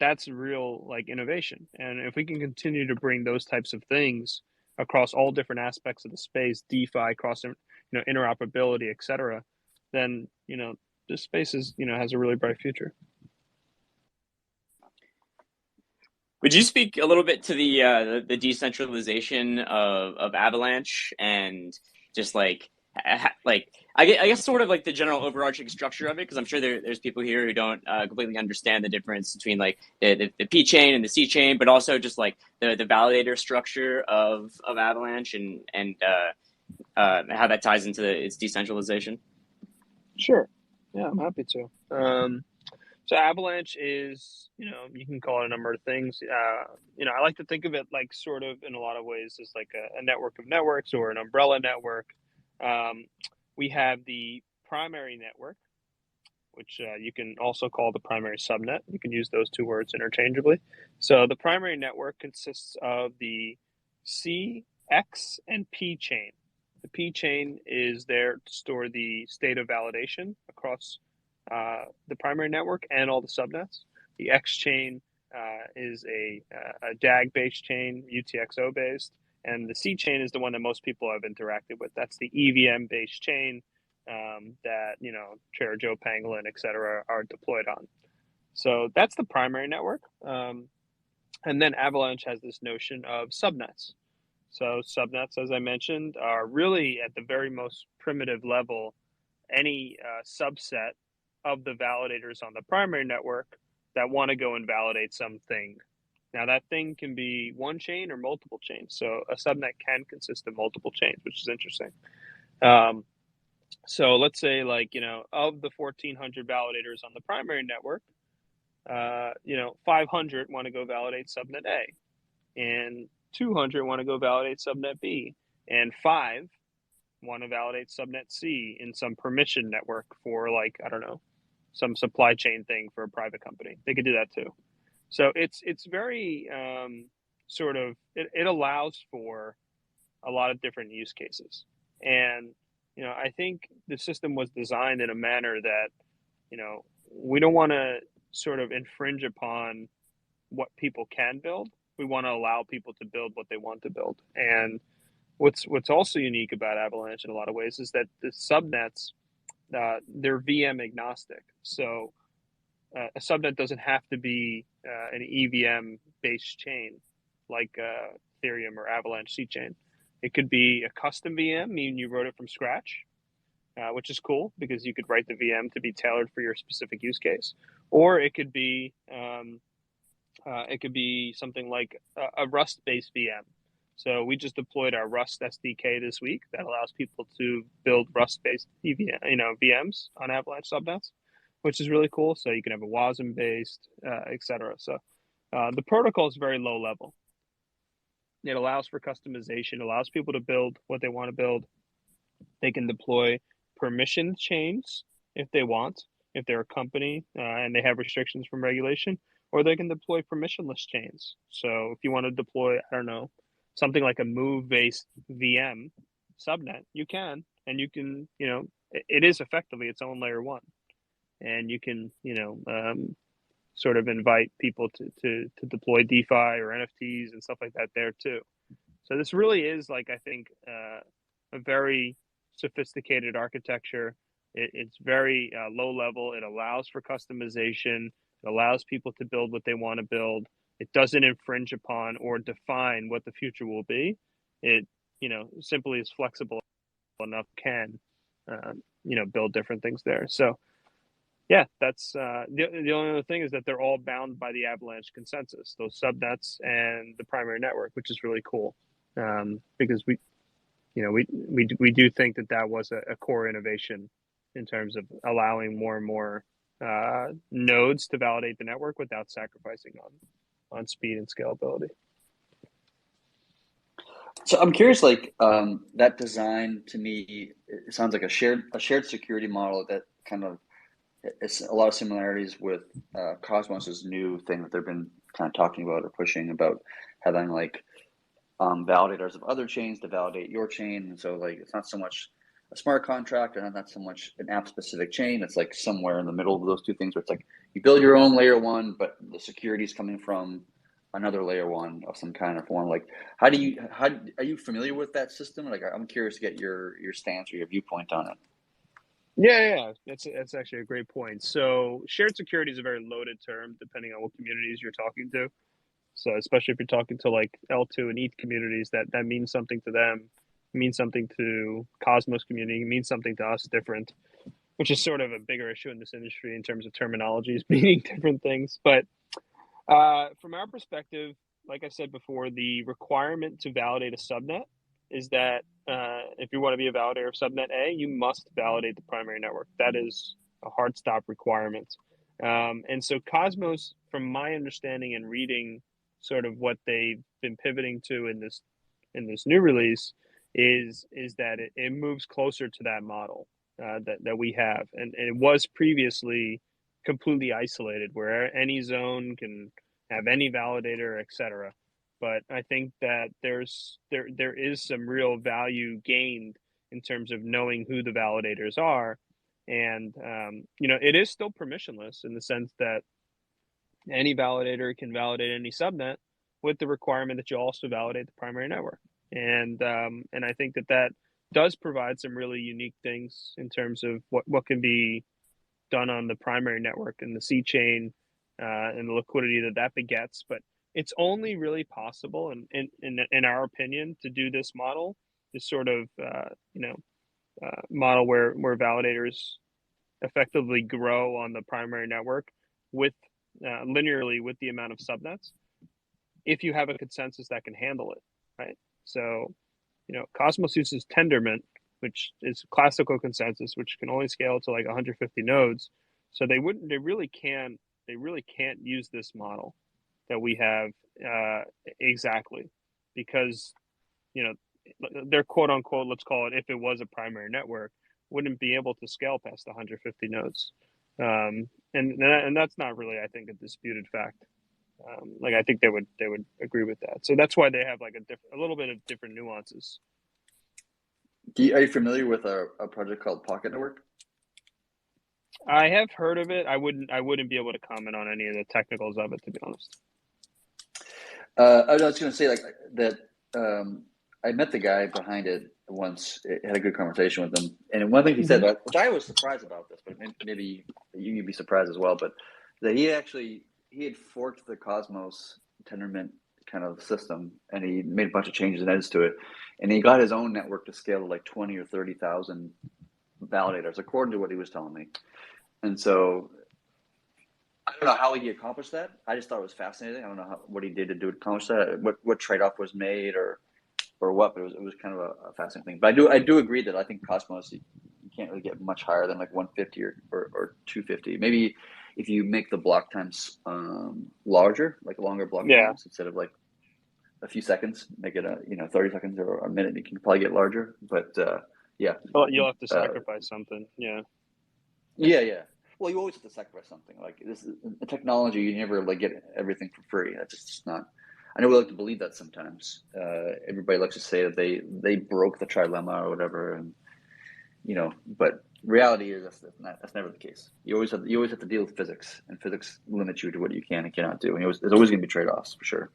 that's real like innovation. And if we can continue to bring those types of things across all different aspects of the space, DeFi, cross, interoperability, et cetera, then, this space is, has a really bright future. Would you speak a little bit to the decentralization of Avalanche and just like I guess sort of like the general overarching structure of it? Because I'm sure there's people here who don't completely understand the difference between like the P chain and the C chain, but also just like the validator structure of Avalanche and how that ties into its decentralization. Sure. Yeah, I'm happy to. So Avalanche is, you can call it a number of things. I like to think of it like sort of in a lot of ways as like a network of networks or an umbrella network. We have the primary network, which you can also call the primary subnet. You can use those two words interchangeably. So the primary network consists of the C, X, and P chain. The P chain is there to store the state of validation across the primary network and all the subnets. The X chain is a DAG-based chain, UTXO-based, and the C chain is the one that most people have interacted with. That's the EVM-based chain that Chair Joe Pangolin, et cetera, are deployed on. So that's the primary network. And then Avalanche has this notion of subnets. So subnets, as I mentioned, are really at the very most primitive level, any subset of the validators on the primary network that want to go and validate something. Now that thing can be one chain or multiple chains. So a subnet can consist of multiple chains, which is interesting. So let's say like, of the 1,400 validators on the primary network, 500 want to go validate subnet A, and 200 want to go validate subnet B, and 5 want to validate subnet C in some permission network for like, I don't know, some supply chain thing for a private company. They could do that too. So it's very it allows for a lot of different use cases. And, I think the system was designed in a manner that, we don't want to sort of infringe upon what people can build. We want to allow people to build what they want to build. And what's also unique about Avalanche in a lot of ways is that the subnets, they're VM agnostic. So a subnet doesn't have to be an EVM based chain like Ethereum or Avalanche C chain. It could be a custom VM, meaning you wrote it from scratch, which is cool because you could write the VM to be tailored for your specific use case. Or it could be something like a Rust based VM. So we just deployed our Rust SDK this week that allows people to build Rust-based VMs on Avalanche subnets, which is really cool. So you can have a WASM-based, etc. So the protocol is very low level. It allows for customization, allows people to build what they want to build. They can deploy permissioned chains if they want, if they're a company and they have restrictions from regulation, or they can deploy permissionless chains. So if you want to deploy, I don't know, something like a move-based VM subnet, you can, and you can, it is effectively its own layer one, and you can, sort of invite people to deploy DeFi or NFTs and stuff like that there too. So this really is like, I think, a very sophisticated architecture. It's very low level. It allows for customization. It allows people to build what they want to build. It doesn't infringe upon or define what the future will be. It, simply is flexible enough, can, build different things there. So, yeah, that's the only other thing is that they're all bound by the Avalanche consensus, those subnets and the primary network, which is really cool because we do think that was a core innovation in terms of allowing more and more nodes to validate the network without sacrificing on speed and scalability. So I'm curious, like that design to me, it sounds like a shared security model that kind of it's a lot of similarities with Cosmos's new thing that they've been kind of talking about or pushing about having like validators of other chains to validate your chain. And so like it's not so much a smart contract and not so much an app specific chain. It's like somewhere in the middle of those two things where it's like you build your own layer one, but the security is coming from another layer one of some kind of form. Like how are you familiar with that system? Like I'm curious to get your stance or your viewpoint on it. Yeah, that's actually a great point. So shared security is a very loaded term depending on what communities you're talking to. So especially if you're talking to like L2 and ETH communities, that means something to them, it means something to Cosmos community, it means something to us different, which is sort of a bigger issue in this industry in terms of terminologies meaning different things. But from our perspective, like I said before, the requirement to validate a subnet is that if you want to be a validator of subnet A, you must validate the primary network. That is a hard stop requirement. And so Cosmos, from my understanding and reading sort of what they've been pivoting to in this new release, is that it moves closer to that model that we have. And it was previously completely isolated where any zone can have any validator, etc. But I think that there is some real value gained in terms of knowing who the validators are. And, it is still permissionless in the sense that any validator can validate any subnet with the requirement that you also validate the primary network. And I think that does provide some really unique things in terms of what can be done on the primary network and the C chain and the liquidity that begets. But it's only really possible, in our opinion, to do this model, this sort of model where validators effectively grow on the primary network with linearly with the amount of subnets, if you have a consensus that can handle it, right? So, Cosmos uses Tendermint, which is classical consensus, which can only scale to like 150 nodes. So they really can't use this model that we have exactly, because their quote unquote, let's call it, if it was a primary network, wouldn't be able to scale past 150 nodes, and that's not really, I think, a disputed fact. I think they would agree with that. So that's why they have like a little bit of different nuances. Are you familiar with a project called Pocket Network? I have heard of it. I wouldn't be able to comment on any of the technicals of it, to be honest. I was going to say like that. I met the guy behind it once. Had a good conversation with him, and one thing he said, which I was surprised about this, but maybe you'd be surprised as well, but that he had forked the Cosmos Tendermint kind of system, and he made a bunch of changes and edits to it, and he got his own network to scale to like 20 or 30,000 validators, according to what he was telling me. And so I don't know how he accomplished that. I just thought it was fascinating. I don't know what he did to accomplish that, what trade off was made or what, but it was kind of a fascinating thing. But I do agree that I think Cosmos you can't really get much higher than like 150 or 250. Maybe if you make the block times larger, like longer block times instead of like a few seconds, make it 30 seconds or a minute, you can probably get larger. But yeah, well, you'll have to sacrifice something. Yeah. Well, you always have to sacrifice something. Like this is the technology, you never like get everything for free. That's just not. I know we like to believe that sometimes. Everybody likes to say that they broke the trilemma or whatever, and but reality is that's never the case. You always have to deal with physics, and physics limits you to what you can and cannot do. And there's always going to be trade offs for sure.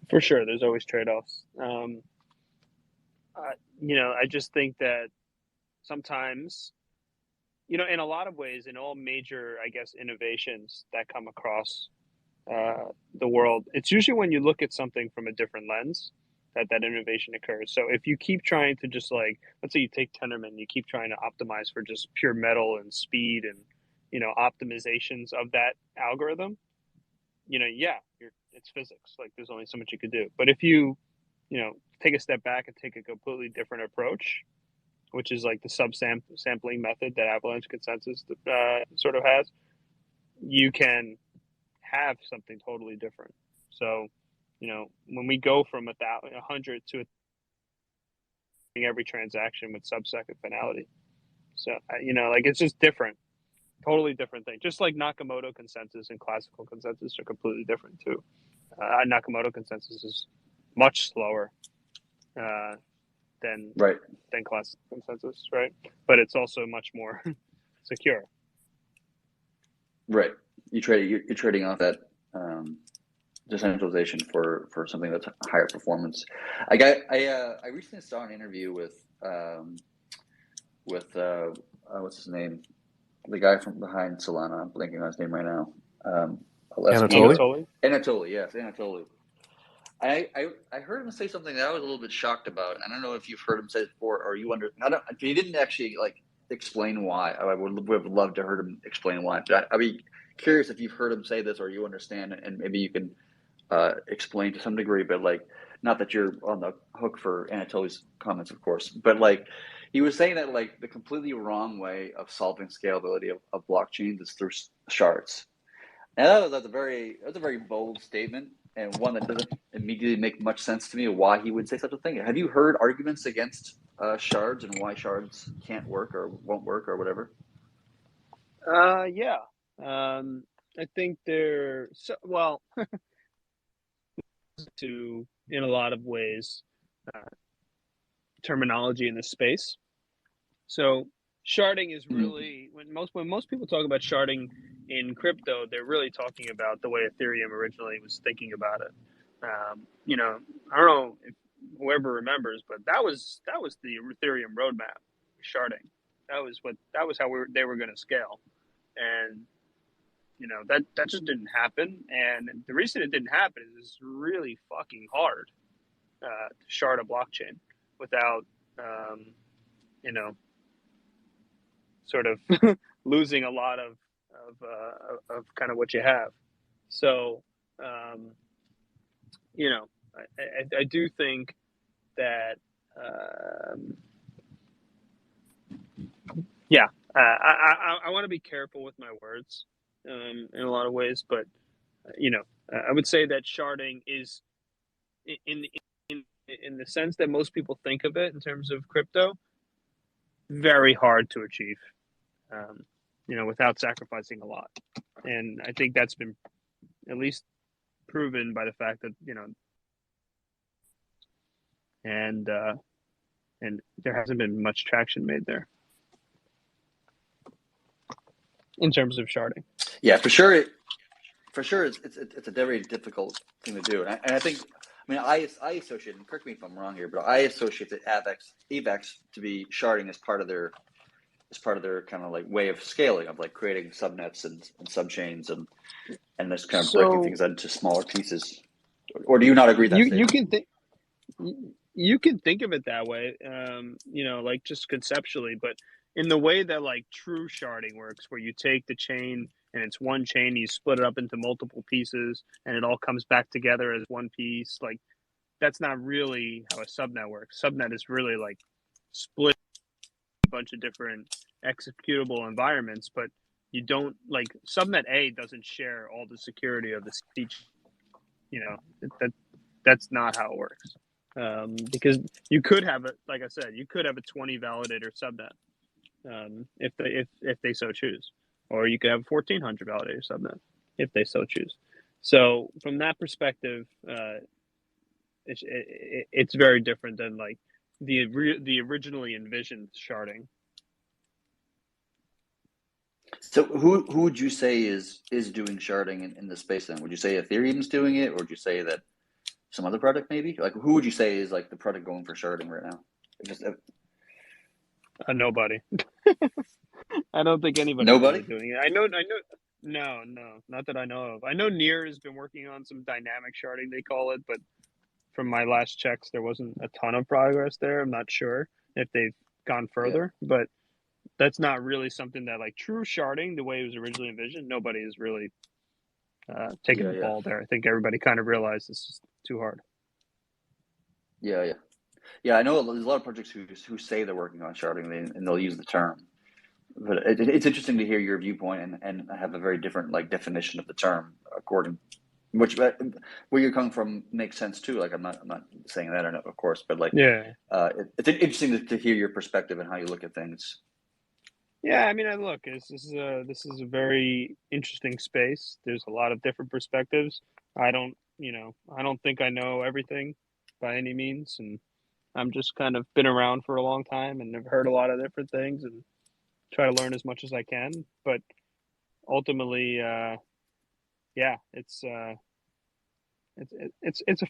For sure, there's always trade offs. I just think that sometimes, in a lot of ways, in all major, I guess, innovations that come across the world, it's usually when you look at something from a different lens that innovation occurs. So if you keep trying to just like, let's say you take Tendermint, you keep trying to optimize for just pure metal and speed and, optimizations of that algorithm, it's physics. Like there's only so much you could do. But if you, take a step back and take a completely different approach, which is like the subsampling method that Avalanche Consensus sort of has, you can have something totally different. So, when we go from 100 to every transaction with sub-second finality, so like it's just different, totally different thing. Just like Nakamoto consensus and classical consensus are completely different too. Nakamoto consensus is much slower than classical consensus, right? But it's also much more secure. Right. You're trading off that decentralization for something that's higher performance. I recently saw an interview with what's his name, the guy from behind Solana. I'm blanking on his name right now. Anatoly? Anatoly, yes, Anatoly. I heard him say something that I was a little bit shocked about. I don't know if you've heard him say it before, or he didn't actually like explain why. I would have loved to heard him explain why. But I'd be curious if you've heard him say this or you understand, and maybe you can explain to some degree. But like, not that you're on the hook for Anatoly's comments, of course. But like, he was saying that like the completely wrong way of solving scalability of blockchains is through shards. And that's a very bold statement, and one that doesn't immediately make much sense to me why he would say such a thing. Have you heard arguments against shards and why shards can't work or won't work or whatever? Yeah. I think they're to, in a lot of ways, terminology in this space. So sharding is really when most people talk about sharding in crypto, they're really talking about the way Ethereum originally was thinking about it. I don't know if whoever remembers, but that was the Ethereum roadmap, sharding. That was how they were going to scale, and that just didn't happen. And the reason it didn't happen is it's really fucking hard to shard a blockchain without sort of losing a lot of kind of what you have. So, I do think that, I want to be careful with my words in a lot of ways, but I would say that sharding is in the sense that most people think of it in terms of crypto, very hard to achieve, without sacrificing a lot. And I think that's been at least proven by the fact that, and there hasn't been much traction made there in terms of sharding. Yeah, for sure. for sure, it's a very difficult thing to do, and I think, I mean, I associate, and correct me if I'm wrong here, but I associate the AVAX to be sharding as part of their kind of like way of scaling, of like creating subnets and subchains and just kind of breaking So things into smaller pieces. Or do you not agree with that you statement? can think you can think of it that way, like just conceptually, but in the way that like true sharding works, where you take the chain and it's one chain, you split it up into multiple pieces, and it all comes back together as one piece. Like that's not really how a subnet works. Subnet is really like split a bunch of different executable environments, but you don't like subnet A doesn't share all the security of the speech. That's not how it works. Because you could have it, like I said, you could have a 20 validator subnet, if they so choose, or you could have a 1400 validator subnet if they so choose. So from that perspective, it's very different than like the originally envisioned sharding. So who would you say is doing sharding in the space then? Would you say Ethereum's doing it, or would you say that some other product maybe? Like, who would you say is like the product going for sharding right now? Just Nobody. I don't think anybody's nobody. really doing it. I know. No, not that I know of. I know Near has been working on some dynamic sharding, they call it, but from my last checks, there wasn't a ton of progress there. I'm not sure if they've gone further, but that's not really something that like true sharding, the way it was originally envisioned, nobody is really taking the ball there. I think everybody kind of realized this is too hard. Yeah. I know there's a lot of projects who say they're working on sharding and they'll use the term, but it's interesting to hear your viewpoint and have a very different like definition of the term according, which where you're coming from makes sense too. Like I'm not saying that, of course, but like it's interesting to hear your perspective and how you look at things. Yeah, I mean, this is a very interesting space. There's a lot of different perspectives. I don't think I know everything by any means, and I'm just kind of been around for a long time and have heard a lot of different things and try to learn as much as I can. But ultimately, it's a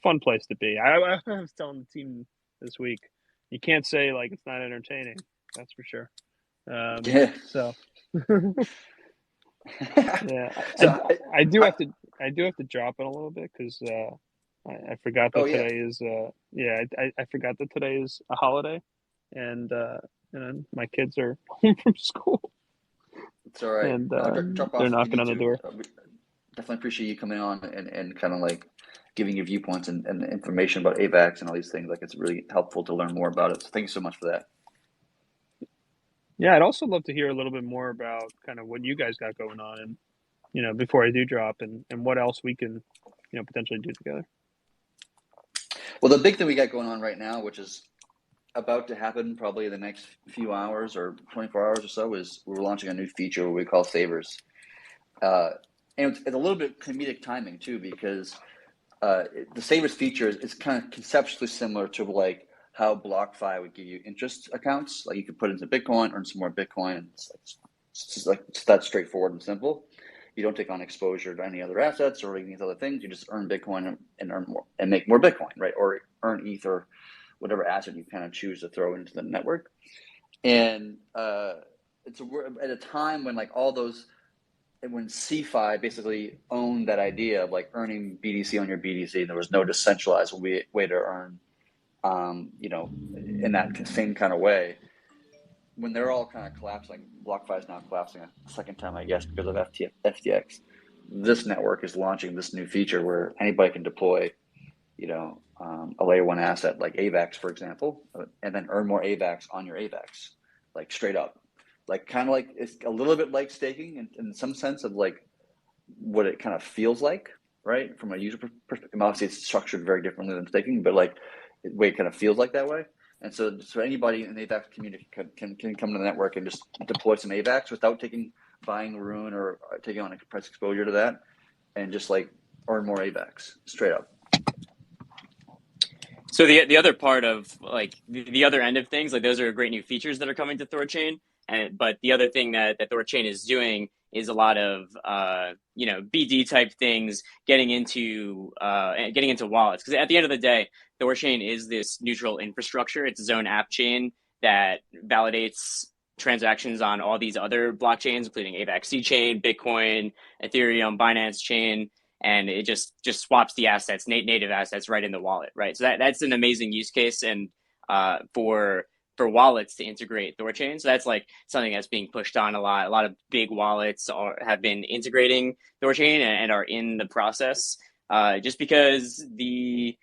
fun place to be. I was telling the team this week, you can't say like it's not entertaining. That's for sure. So yeah, So I do have to drop it a little bit because I forgot that today is I forgot that today is a holiday, and my kids are home from school. It's all right. And drop off they're knocking on the door. Definitely appreciate you coming on and kind of like giving your viewpoints and information about AVAX and all these things. Like it's really helpful to learn more about it. So thank you so much for that. Yeah, I'd also love to hear a little bit more about kind of what you guys got going on, and before I do drop, and what else we can potentially do together. Well, the big thing we got going on right now, which is about to happen probably in the next few hours or 24 hours or so, is we're launching a new feature what we call savers. And it's a little bit comedic timing too, because the savers feature is kind of conceptually similar to like how BlockFi would give you interest accounts. Like you could put into Bitcoin, earn some more Bitcoin. It's that straightforward and simple. You don't take on exposure to any other assets or any of these other things. You just earn Bitcoin and earn more and make more Bitcoin, right? Or earn ETH or whatever asset you kind of choose to throw into the network. And it's at a time when like all those, when CeFi basically owned that idea of like earning BTC on your BTC, there was no decentralized way to earn, in that same kind of way. When they're all kind of collapsing, BlockFi is now collapsing a second time, I guess, because of FTX. This network is launching this new feature where anybody can deploy, a layer one asset like AVAX, for example, and then earn more AVAX on your AVAX, like straight up. Like kind of like it's a little bit like staking in some sense of like what it kind of feels like, right? From a user perspective, obviously it's structured very differently than staking, but like the way it kind of feels like that way. And so anybody in the AVAX community can come to the network and just deploy some AVAX without buying Rune or taking on a price exposure to that, and just like earn more AVAX straight up. So the other part of like the other end of things, like those are great new features that are coming to THORChain. But the other thing that THORChain is doing is a lot of BD type things getting into wallets, because at the end of the day, THORChain is this neutral infrastructure. It's its own app chain that validates transactions on all these other blockchains, including AVA chain, Bitcoin, Ethereum, Binance chain, and it just swaps the assets, native assets, right in the wallet, right? So that's an amazing use case, and for wallets to integrate THORChain. So that's like something that's being pushed on a lot. A lot of big wallets have been integrating THORChain and are in the process, just because the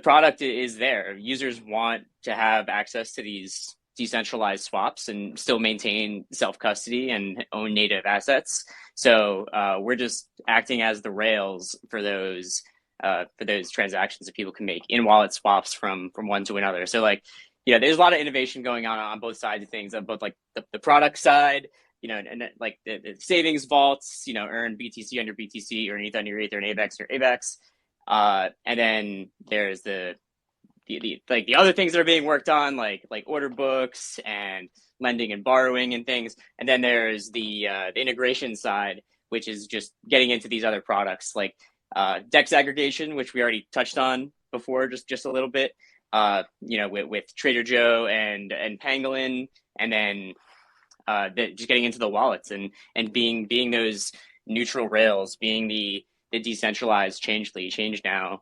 product is there. Users want to have access to these decentralized swaps and still maintain self-custody and own native assets. So we're just acting as the rails for those transactions that people can make in wallet swaps from one to another. So like, there's a lot of innovation going on both sides of things, on both like the product side, and like the savings vaults, earn BTC on your BTC, earn ETH on your ETH, earn AVAX or AVAX. And then there's the other things that are being worked on, like order books and lending and borrowing and things. And then there's the integration side, which is just getting into these other products like DEX aggregation, which we already touched on before, just a little bit. With Trader Joe and Pangolin, and then just getting into the wallets and being those neutral rails, being the decentralized change now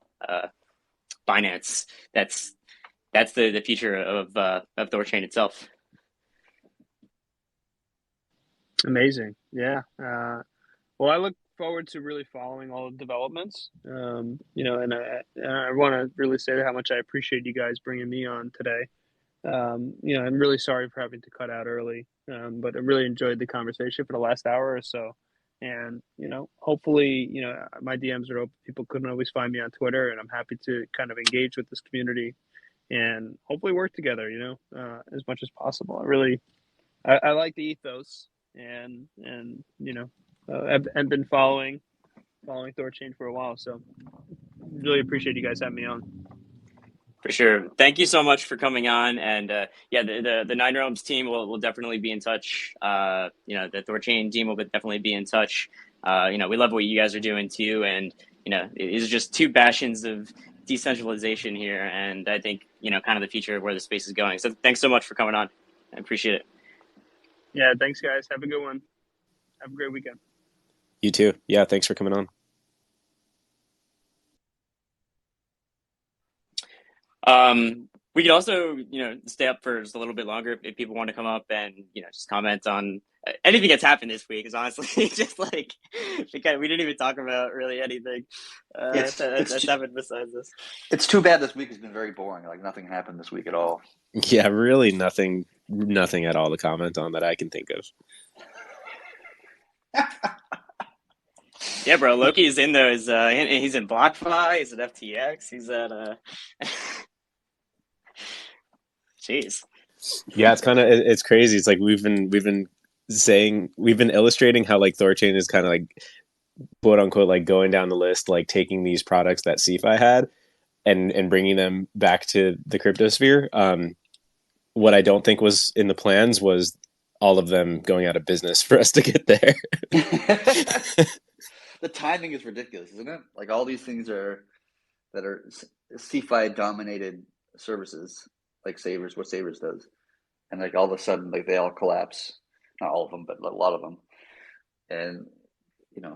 Binance. That's the future of THORChain itself. Amazing. Yeah. Well, I look forward to really following all the developments. And I want to really say how much I appreciate you guys bringing me on today. I'm really sorry for having to cut out early, but I really enjoyed the conversation for the last hour or so. And, hopefully, my DMs are open. People couldn't always find me on Twitter, and I'm happy to kind of engage with this community and hopefully work together, as much as possible. I like the ethos and I've been following THORChain for a while. So really appreciate you guys having me on. For sure. Thank you so much for coming on. And the Nine Realms team will definitely be in touch. The THORChain team will definitely be in touch. We love what you guys are doing too. And, it's just two bastions of decentralization here. And I think, kind of the future of where the space is going. So thanks so much for coming on. I appreciate it. Yeah, thanks guys. Have a good one. Have a great weekend. You too. Yeah, thanks for coming on. We could also, stay up for just a little bit longer if people want to come up and, just comment on anything that's happened this week. Is honestly just like, because we didn't even talk about really anything that's happened besides this. It's too bad this week has been very boring. Like nothing happened this week at all. Yeah, really nothing at all to comment on that I can think of. Yeah, bro. Loki's in those. He's in BlockFi. He's at FTX. He's at. Jeez. Yeah, it's crazy. It's like we've been illustrating how like THORChain is kind of like quote unquote like going down the list, like taking these products that CeFi had and bringing them back to the crypto sphere. What I don't think was in the plans was all of them going out of business for us to get there. The timing is ridiculous, isn't it? Like all these things that are CeFi dominated services, like Savers, what Savers does, and like all of a sudden, like they all collapse. Not all of them, but a lot of them. And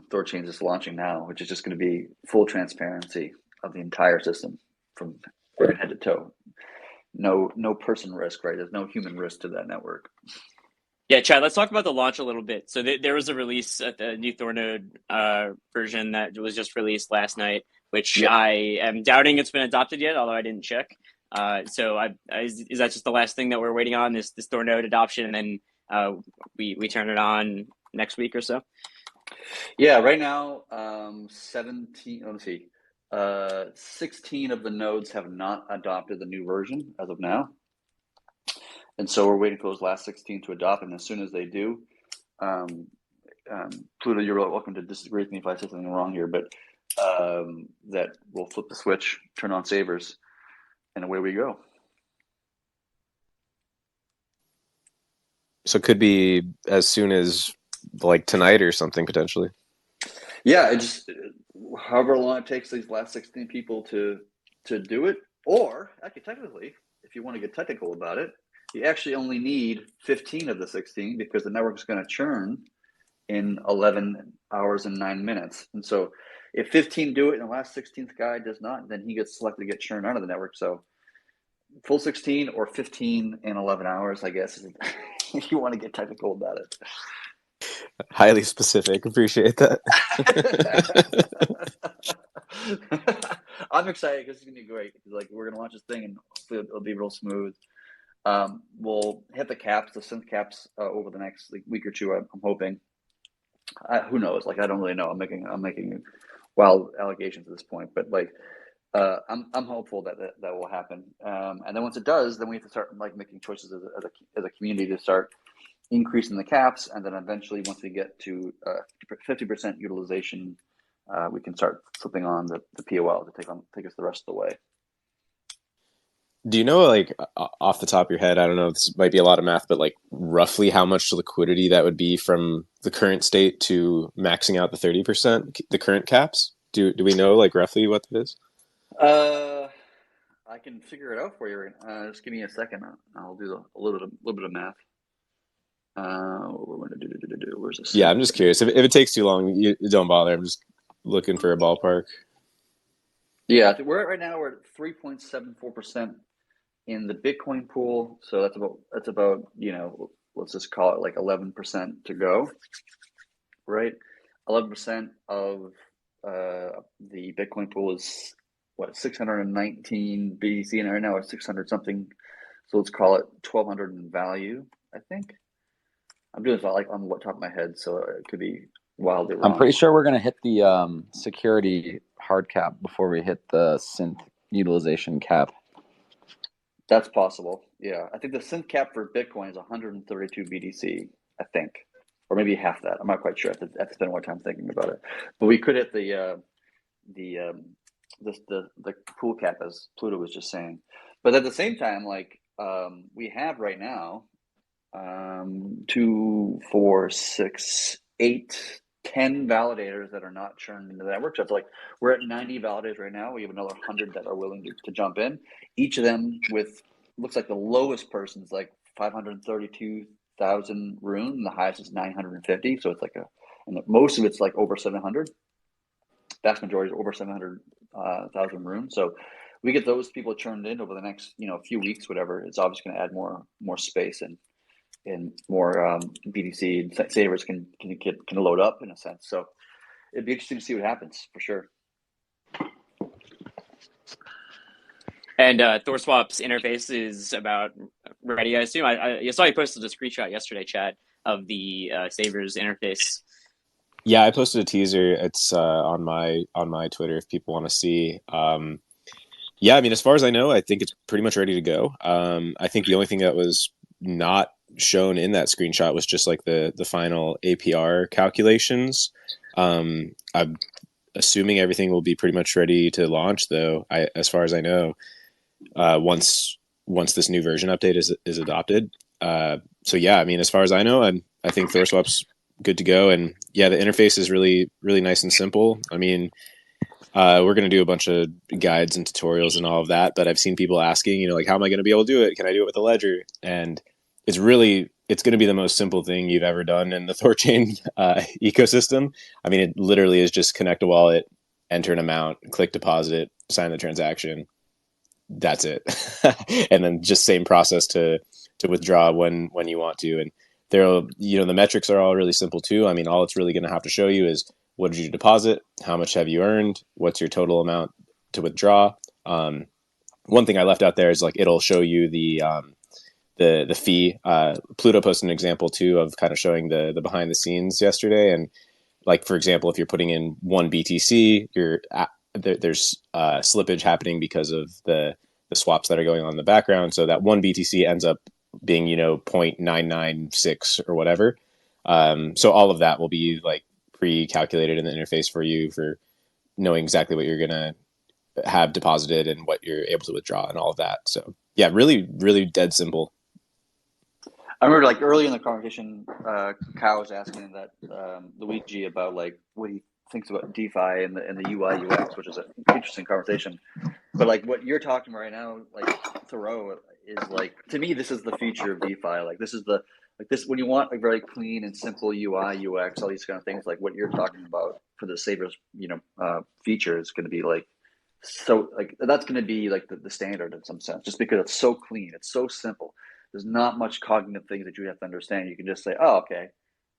THORChain is launching now, which is just going to be full transparency of the entire system from head to toe. No person risk, right? There's no human risk to that network. Yeah, Chad, let's talk about the launch a little bit. So there was a release at the new THORnode version that was just released last night, which I am doubting it's been adopted yet, although I didn't check. So is that just the last thing that we're waiting on, this THORnode adoption, and then we turn it on next week or so? Yeah, right now, 17. Let me see. 16 of the nodes have not adopted the new version as of now. And so we're waiting for those last 16 to adopt. And as soon as they do, Pluto, you're welcome to disagree with me if I say something wrong here, but that we'll flip the switch, turn on Savers, and away we go. So it could be as soon as like tonight or something potentially. Yeah, it just however long it takes these last 16 people to do it, or actually technically, if you want to get technical about it, you actually only need 15 of the 16 because the network's going to churn in 11 hours and 9 minutes. And so if 15 do it and the last 16th guy does not, then he gets selected to get churned out of the network. So full 16 or 15 in 11 hours, I guess, if you want to get technical about it. Highly specific. Appreciate that. I'm excited because it's gonna be great. Like we're gonna launch this thing and hopefully it'll be real smooth. We'll hit the caps, the synth caps, over the next week or two. I'm hoping. Who knows? Like I don't really know. I'm making wild allegations at this point, but like I'm hopeful that will happen. And then once it does, then we have to start like making choices as a community to start increasing the caps, and then eventually once we get to 50% utilization, we can start flipping on the POL to take us the rest of the way. Do you know, like off the top of your head, I don't know, this might be a lot of math, but like roughly how much liquidity that would be from the current state to maxing out the 30%, the current caps? Do we know like roughly what that is? I can figure it out for you. Just give me a second. I'll do a little bit of math. Where's this? Yeah, I'm just curious. If it takes too long, you don't bother. I'm just looking for a ballpark. Yeah, we're at 3.74% in the Bitcoin pool. So that's about let's just call it like 11% to go, right? 11% of the Bitcoin pool is what, 619 BTC, and right now it's 600 something. So let's call it 1,200 in value. I think I'm doing this like on the top of my head, so it could be wildly wrong. I'm pretty sure we're gonna hit the security hard cap before we hit the synth utilization cap. That's possible. Yeah, I think the synth cap for Bitcoin is 132 BTC. I think, or maybe half that. I'm not quite sure. I have to spend more time thinking about it. But we could hit the pool cap, as Pluto was just saying. But at the same time, like we have right now 2, 4, 6, 8, 10 validators that are not churned into the network. So it's like we're at 90 validators right now. We have another 100 that are willing to jump in. Each of them with, looks like the lowest person's like 532,000 rune, and the highest is 950. So it's like and most of it's like over 700. Vast majority is over 700,000 rune. So we get those people churned in over the next few weeks, whatever. It's obviously going to add more space and more BTC and savers can load up in a sense. So it'd be interesting to see what happens for sure. And THORSwap's interface is about ready, I assume. I saw you posted a screenshot yesterday, Chad, of the savers interface. Yeah, I posted a teaser. It's on my Twitter if people want to see. Yeah, I mean, as far as I know, I think it's pretty much ready to go. I think the only thing that was not shown in that screenshot was just like the final APR calculations. I'm assuming everything will be pretty much ready to launch, though. As far as I know, once this new version update is adopted. So yeah, I mean, as far as I know, I think THORSwap's good to go, and yeah, the interface is really nice and simple. I mean, we're going to do a bunch of guides and tutorials and all of that, but I've seen people asking, like, how am I going to be able to do it? Can I do it with a ledger? And it's going to be the most simple thing you've ever done in the THORChain ecosystem. I mean, it literally is just connect a wallet, enter an amount, click deposit, sign the transaction. That's it. And then just same process to withdraw when you want to. And the metrics are all really simple too. I mean, all it's really going to have to show you is what did you deposit? How much have you earned? What's your total amount to withdraw? One thing I left out there is like it'll show you the fee. Pluto posted an example too of kind of showing the behind the scenes yesterday. And like, for example, if you're putting in 1 BTC, there's slippage happening because of the swaps that are going on in the background. So that 1 BTC ends up being, 0.996 or whatever. So all of that will be like pre-calculated in the interface for you for knowing exactly what you're going to have deposited and what you're able to withdraw and all of that. So yeah, really, really dead simple. I remember like early in the conversation, Kyle was asking that Luigi about like what he thinks about DeFi and the UI UX, which is an interesting conversation. But like what you're talking about right now, like THOReau is like, to me, this is the future of DeFi. Like this is the like this when you want a very clean and simple UI UX, all these kind of things. Like what you're talking about for the Savers, feature is going to be like so like that's going to be like the standard in some sense, just because it's so clean, it's so simple. There's not much cognitive things that you have to understand. You can just say, oh, okay.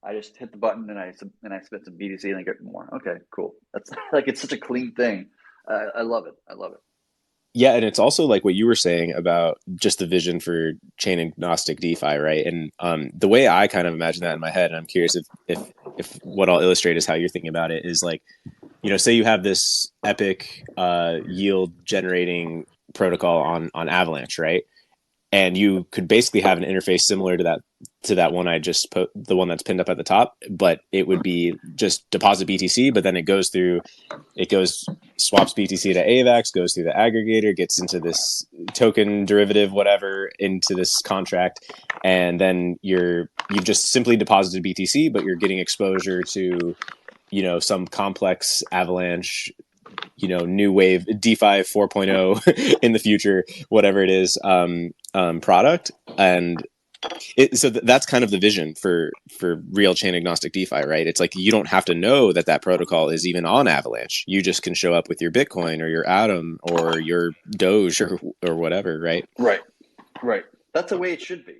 I just hit the button and I spent some BTC and I get more. Okay, cool. That's like it's such a clean thing. I love it. I love it. Yeah, and it's also like what you were saying about just the vision for chain agnostic DeFi, right? And the way I kind of imagine that in my head, and I'm curious if what I'll illustrate is how you're thinking about it, is like, say you have this epic yield generating protocol on Avalanche, right? And you could basically have an interface similar to that one I just put, the one that's pinned up at the top, but it would be just deposit BTC, but then it goes swaps BTC to AVAX, goes through the aggregator, gets into this token derivative, whatever, into this contract, and then you've just simply deposited BTC, but you're getting exposure to some complex Avalanche, new wave DeFi 4.0 in the future, whatever it is, product. And so that's kind of the vision for real chain agnostic DeFi, right? It's like you don't have to know that protocol is even on Avalanche. You just can show up with your Bitcoin or your Atom or your Doge or whatever, right? Right. That's the way it should be.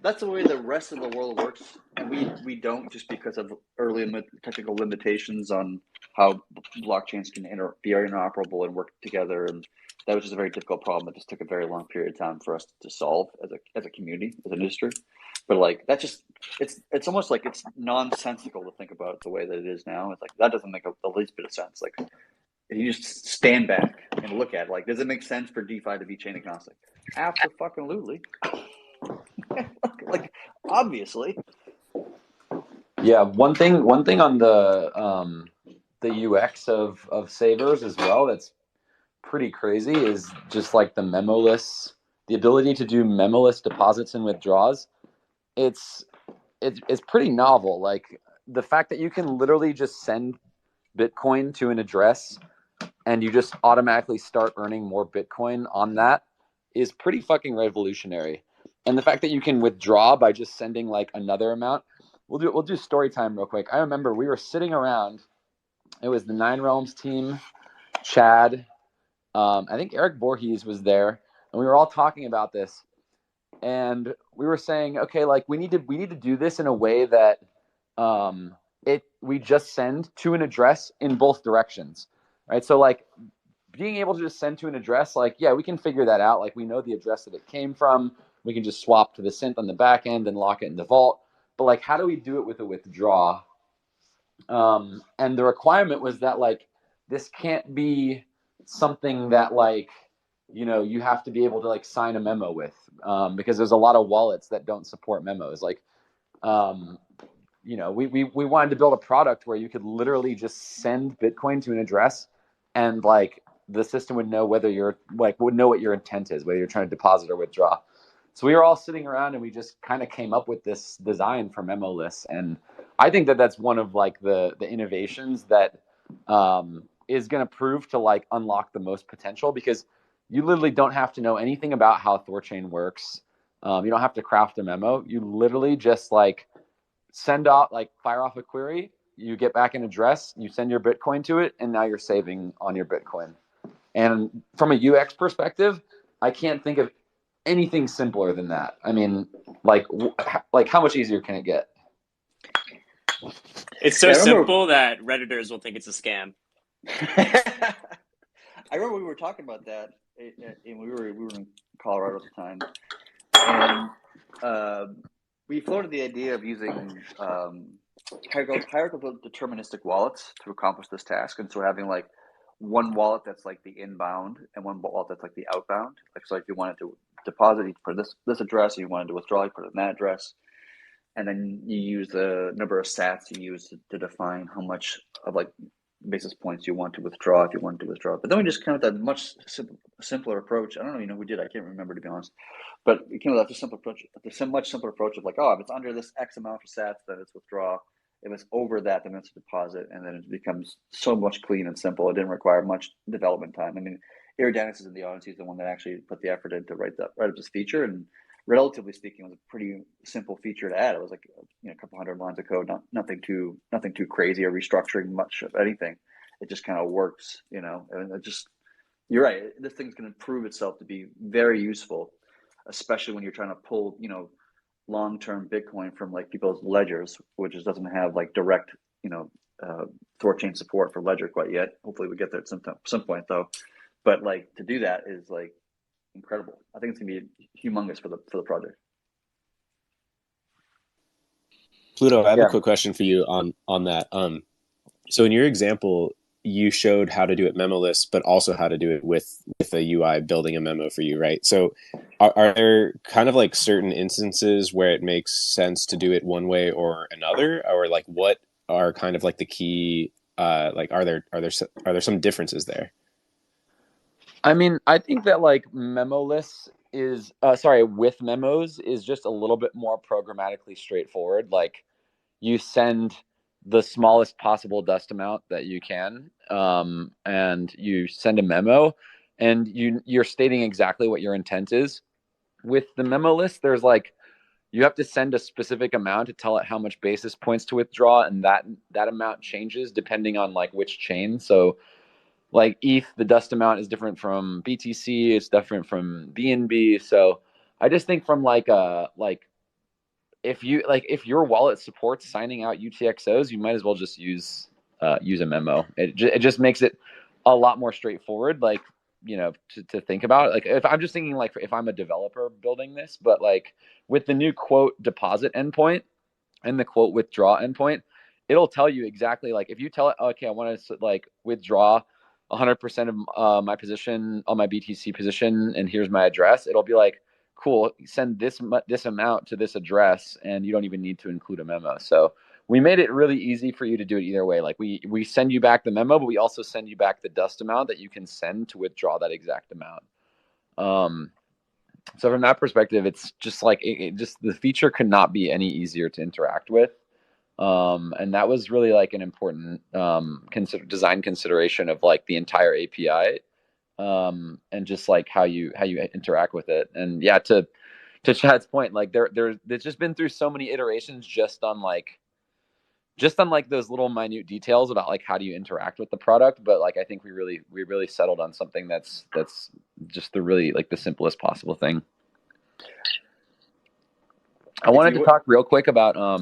That's the way the rest of the world works, and we don't, just because of early technical limitations on how blockchains can be interoperable and work together, and that was just a very difficult problem that just took a very long period of time for us to solve as a community, as an industry. But like that just it's almost like it's nonsensical to think about it the way that it is now. It's like that doesn't make the least bit of sense. Like if you just stand back and look at it, like, does it make sense for DeFi to be chain agnostic? Absolutely. Like obviously. Yeah, one thing on the UX of Savers as well that's pretty crazy is just like the ability to do memoless deposits and withdrawals. It's pretty novel. Like the fact that you can literally just send Bitcoin to an address and you just automatically start earning more Bitcoin on that is pretty fucking revolutionary. And the fact that you can withdraw by just sending like another amount. We'll do story time real quick. I remember we were sitting around. It was the Nine Realms team, Chad. I think Eric Voorhees was there, and we were all talking about this. And we were saying, okay, like we need to do this in a way that we just send to an address in both directions, right? So like being able to just send to an address, like, yeah, we can figure that out. Like we know the address that it came from. We can just swap to the synth on the back end and lock it in the vault. But like, how do we do it with a withdraw? And the requirement was that like this can't be something that like you have to be able to like sign a memo with, because there's a lot of wallets that don't support memos. Like we wanted to build a product where you could literally just send Bitcoin to an address, and like the system would know what your intent is, whether you're trying to deposit or withdraw. So we were all sitting around and we just kind of came up with this design for memoless, and I think that that's one of like the innovations that is going to prove to like unlock the most potential, because you literally don't have to know anything about how THORChain works. You don't have to craft a memo. You literally just like fire off a query, you get back an address, you send your Bitcoin to it, and now you're saving on your Bitcoin. And from a UX perspective, I can't think of anything simpler than that. I mean, like how much easier can it get? It's so simple that Redditors will think it's a scam. I remember we were talking about that, and we were in Colorado at the time, and we floated the idea of using hierarchical deterministic wallets to accomplish this task, and so having like one wallet that's like the inbound and one wallet that's like the outbound. Like, so if you wanted to deposit, you put this address, and you wanted to withdraw, you put it in that address, and then you use the number of sats you use to define how much of like basis points you want to withdraw if you want to withdraw. But then we just came with that much simpler approach. I don't even know who did. I can't remember, to be honest. But we came with that simple approach, the much simpler approach of like, oh, if it's under this X amount of sats, then it's withdraw. If it's over that, then it's a deposit, and then it becomes so much clean and simple. It didn't require much development time. I mean, Iridanis is in the audience. He's the one that actually put the effort in to write up this feature, and relatively speaking, it was a pretty simple feature to add. It was like a couple hundred lines of code, nothing too crazy or restructuring much of anything. It just kind of works, and it just, you're right. This thing's going to prove itself to be very useful, especially when you're trying to pull, long-term Bitcoin from like people's ledgers, which just doesn't have like direct, THORChain support for ledger quite yet. Hopefully we get there at some point though. But like to do that is like incredible. I think it's gonna be humongous for the project. Pluto, I have a quick question for you on that. So in your example, you showed how to do it memoless, but also how to do it with a UI building a memo for you, right? So are there kind of like certain instances where it makes sense to do it one way or another, or like what are kind of like the key? Like, are there some differences there? I mean, I think that like memoless is with memos is just a little bit more programmatically straightforward. Like you send the smallest possible dust amount that you can, and you send a memo, and you're stating exactly what your intent is. With the memo list, there's like you have to send a specific amount to tell it how much basis points to withdraw, and that amount changes depending on like which chain. So like ETH, the dust amount is different from BTC, it's different from BNB. So I just think from like if your wallet supports signing out UTXOs, you might as well just use a memo. It just makes it a lot more straightforward, like, to think about. Like if I'm just thinking like if I'm a developer building this, but like with the new quote deposit endpoint and the quote withdraw endpoint, it'll tell you exactly, like if you tell it, okay, I want to like withdraw 100% of my position on my BTC position, and here's my address. It'll be like, cool, send this amount to this address, and you don't even need to include a memo. So we made it really easy for you to do it either way. Like we send you back the memo, but we also send you back the dust amount that you can send to withdraw that exact amount. So from that perspective, it's just like the feature could not be any easier to interact with. And that was really like an important design consideration of like the entire API, and just like how you interact with it. And yeah, to Chad's point, like there's just been through so many iterations just on like those little minute details about like how do you interact with the product. But like I think we really settled on something that's just the really like the simplest possible thing. I wanted to talk real quick about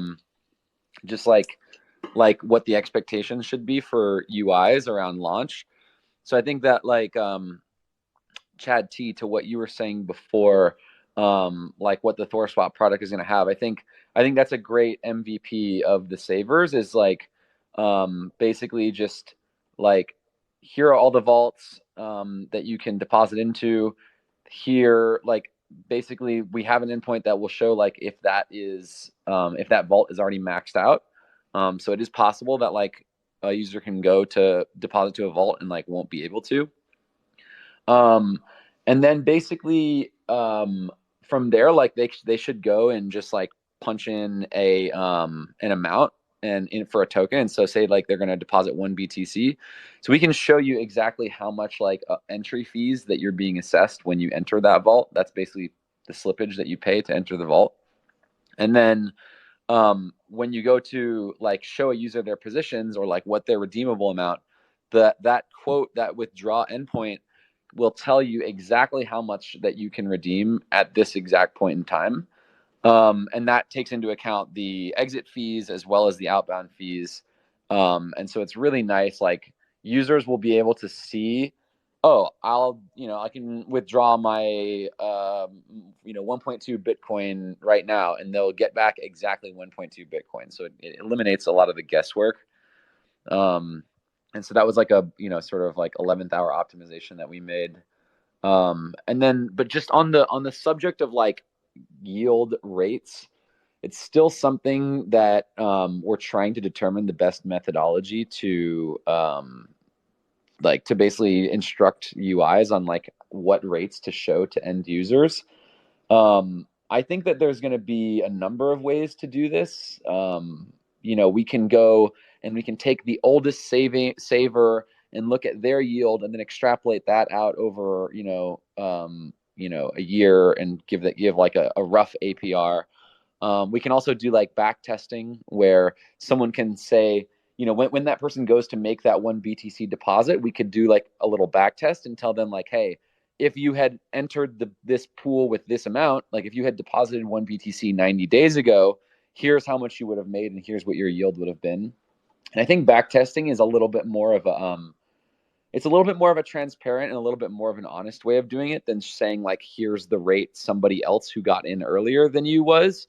just like what the expectations should be for UIs around launch. So I think that like Chad T, to what you were saying before, like what the THORSwap product is going to have, I think that's a great MVP of the savers, is like basically just like here are all the vaults that you can deposit into. Here, like basically we have an endpoint that will show like if that vault is already maxed out. So it is possible that like a user can go to deposit to a vault and like won't be able to. And then basically from there, like they should go and just like punch in an amount and in for a token. And so say like they're going to deposit 1 BTC. So we can show you exactly how much like entry fees that you're being assessed when you enter that vault. That's basically the slippage that you pay to enter the vault. And then when you go to like show a user their positions or like what their redeemable amount, that quote, that withdraw endpoint will tell you exactly how much that you can redeem at this exact point in time. And that takes into account the exit fees as well as the outbound fees. And so it's really nice. Like users will be able to see, oh, I can withdraw my, 1.2 Bitcoin right now, and they'll get back exactly 1.2 Bitcoin. So it eliminates a lot of the guesswork. And so that was like a, sort of like 11th hour optimization that we made. And then, but just on the subject of like yield rates, it's still something that we're trying to determine the best methodology to like to basically instruct UIs on like what rates to show to end users. I think that there's going to be a number of ways to do this. You know, we can go and we can take the oldest saver and look at their yield and then extrapolate that out over, a year and give like a rough APR. We can also do like back testing where someone can say, when that person goes to make that one BTC deposit, we could do like a little back test and tell them like, hey, if you had entered this pool with this amount, like if you had deposited one BTC 90 days ago, here's how much you would have made and here's what your yield would have been. And I think back testing is a little bit more of a transparent and a little bit more of an honest way of doing it than saying like, here's the rate somebody else who got in earlier than you was.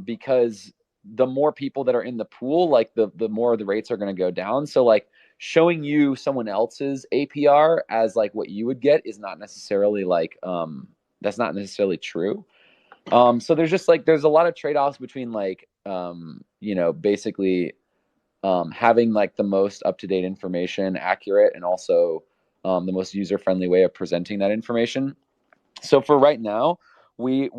Because the more people that are in the pool, like the more the rates are going to go down. So like showing you someone else's APR as like what you would get is not necessarily like, that's not necessarily true. So there's a lot of trade-offs between like, basically having like the most up-to-date information accurate and also the most user-friendly way of presenting that information. So for right now, we're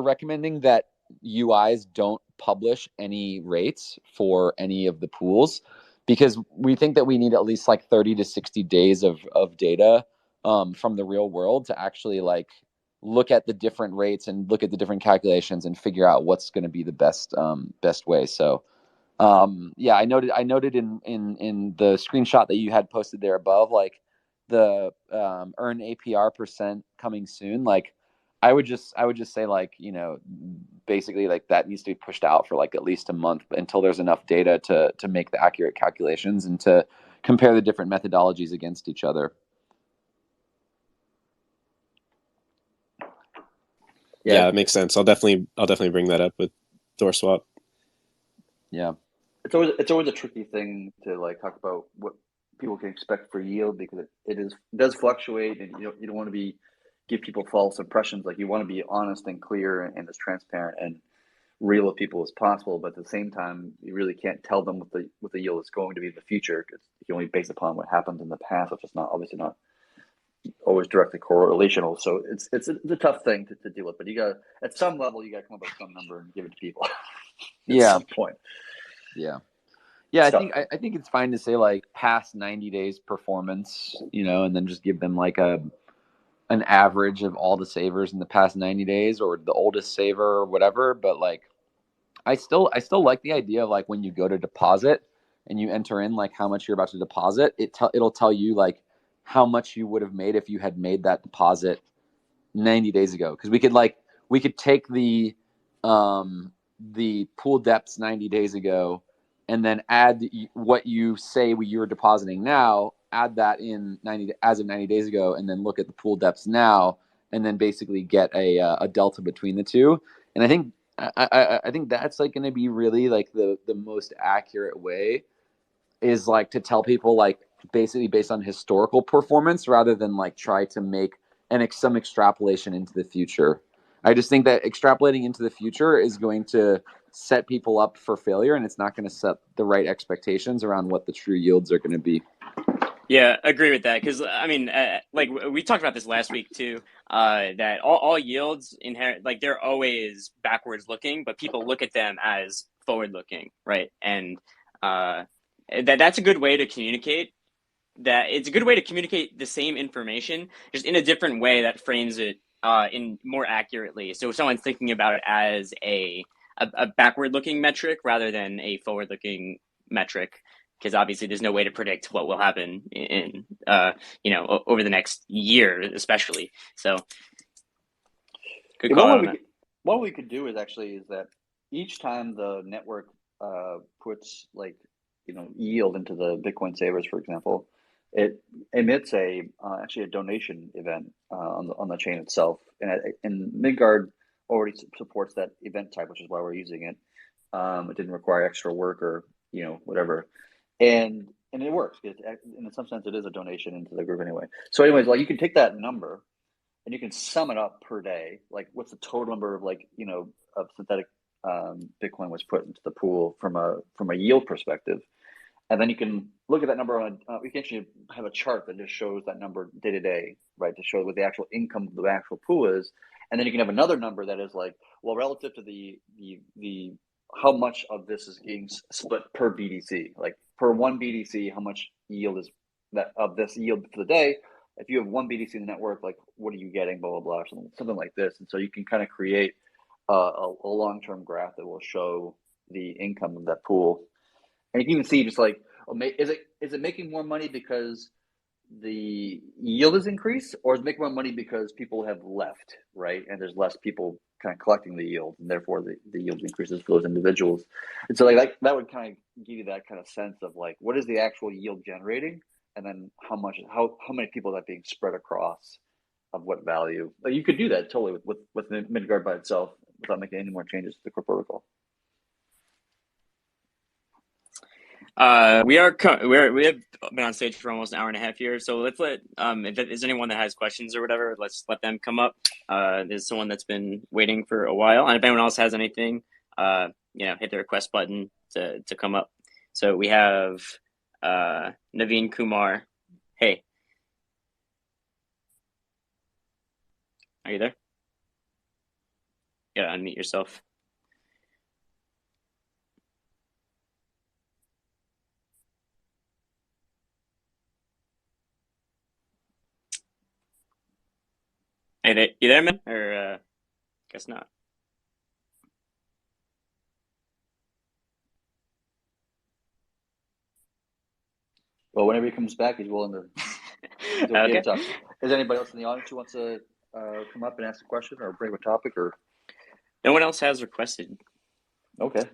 recommending that UIs don't publish any rates for any of the pools because we think that we need at least like 30 to 60 days of data from the real world to actually like look at the different rates and look at the different calculations and figure out what's going to be the best way. So yeah, I noted in the screenshot that you had posted there above, like the earn APR percent coming soon. Like I would just say like, basically like that needs to be pushed out for like at least a month until there's enough data to make the accurate calculations and to compare the different methodologies against each other. Yeah, it makes sense. I'll definitely bring that up with THORSwap. Yeah. It's always a tricky thing to like talk about what people can expect for yield because it does fluctuate and you don't want to give people false impressions. Like you want to be honest and clear and as transparent and real with people as possible, but at the same time you really can't tell them what the yield is going to be in the future because you can only base upon what happened in the past, which is obviously not always directly correlational. So it's a tough thing to deal with, but at some level you got to come up with some number and give it to people at some point. Yeah. I think it's fine to say like past 90 days performance, and then just give them like an average of all the savers in the past 90 days or the oldest saver or whatever. But like, I still like the idea of like when you go to deposit and you enter in like how much you're about to deposit, it'll tell you like how much you would have made if you had made that deposit 90 days ago. Cause we could take the pool depths 90 days ago and then add what you say you're depositing now, add that in as of 90 days ago, and then look at the pool depths now, and then basically get a delta between the two. And I think that's like going to be really like the most accurate way is like to tell people like basically based on historical performance rather than like try to make some extrapolation into the future. I just think that extrapolating into the future is going to set people up for failure, and it's not going to set the right expectations around what the true yields are going to be. Yeah, agree with that. Because I mean, like we talked about this last week too. That all yields like they're always backwards looking, but people look at them as forward looking, right? And that's a good way to communicate. That it's a good way to communicate the same information, just in a different way that frames it in more accurately. So if someone's thinking about it as a backward-looking metric rather than a forward-looking metric, because obviously there's no way to predict what will happen in over the next year, especially. So good call on that. What we could do is that each time the network puts like yield into the Bitcoin savers, for example, it emits actually a donation event on the chain itself, and Midgard already supports that event type, which is why we're using it. It didn't require extra work or whatever, and it works. In some sense, it is a donation into the group anyway. So, anyways, like you can take that number and you can sum it up per day. Like, what's the total number of of synthetic Bitcoin was put into the pool from a yield perspective. And then you can look at that number on. We can actually have a chart that just shows that number day to day, right? To show what the actual income of the actual pool is, and then you can have another number that is like, well, relative to the how much of this is being split per BDC, like per one BDC, how much yield is that of this yield for the day? If you have one BDC in the network, like what are you getting? Blah blah blah, something like this, and so you can kind of create a long term graph that will show the income of that pool. And you can even see just like, is it making more money because the yield is increased, or is it making more money because people have left, right? And there's less people kind of collecting the yield, and therefore the yield increases for those individuals. And so like that would kind of give you that kind of sense of like, what is the actual yield generating, and then how many people are that being spread across of what value. Like you could do that totally with Midgard by itself without making any more changes to the core protocol. We have been on stage for almost an hour and a half here, so let's let if there's anyone that has questions or whatever, let's let them come up. There's someone that's been waiting for a while, and if anyone else has anything, hit the request button to come up. So we have Naveen Kumar. Hey, are you there? Yeah, unmute yourself. Hey, you there, man? Or guess not. Well, whenever he comes back, he's willing to. He's okay to talk. Is there anybody else in the audience who wants to come up and ask a question or bring up a topic? Or no one else has requested. Okay.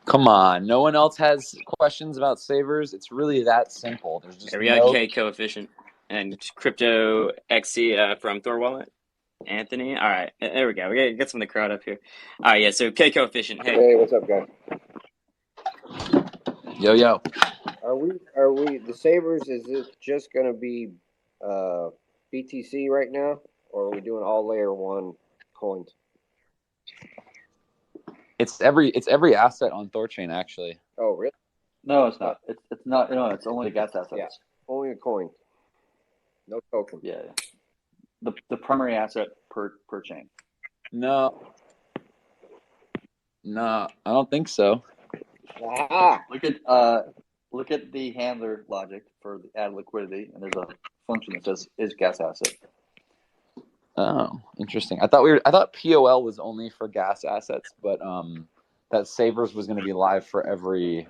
Come on, no one else has questions about savers. It's really that simple. There's just we got K Coefficient and Crypto XC from Thor Wallet. Anthony, all right, there we go. We got some of the crowd up here. All right, yeah. So K Coefficient. Hey, what's up, guys? Yo. Are we the savers? Is it just gonna be BTC right now, or are we doing all layer one coins? It's every asset on THORChain actually. Oh, really? No, it's not. It's not. No, it's only gas assets. Yeah, only a coin. No token. Yeah. The primary asset per chain. No, I don't think so. Ah. Look at the handler logic for the add liquidity, and there's a function that says is gas asset. Oh, interesting. I thought POL was only for gas assets, but that savers was going to be live for every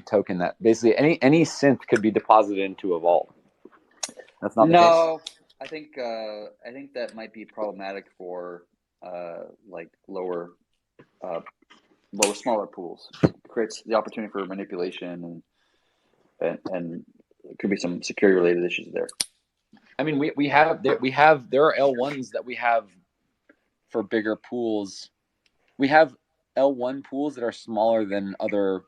token that basically any synth could be deposited into a vault. That's not the case. No, I think that might be problematic for like lower smaller pools. It creates the opportunity for manipulation and there could be some security related issues there. I mean, there are L1s that we have for bigger pools. We have L1 pools that are smaller than other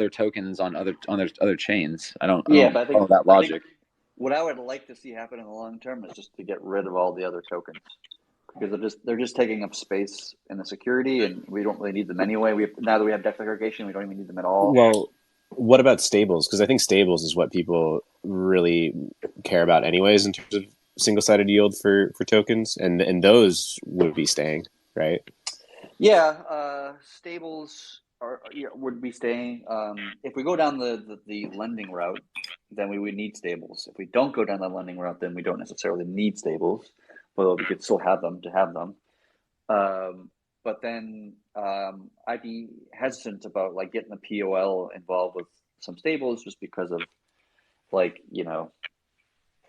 tokens on other chains. I don't follow that logic. What I would like to see happen in the long term is just to get rid of all the other tokens, because they're just taking up space in the security, and we don't really need them anyway. Now that we have DEX aggregation, we don't even need them at all. Well, what about stables? Because I think stables is what people really care about anyways in terms of single-sided yield for tokens, and those would be staying, right? Yeah, stables would be staying. If we go down the lending route, then we would need stables. If we don't go down the lending route, then we don't necessarily need stables, although we could still have them to have them. But then I'd be hesitant about like getting the POL involved with some stables, just because of like,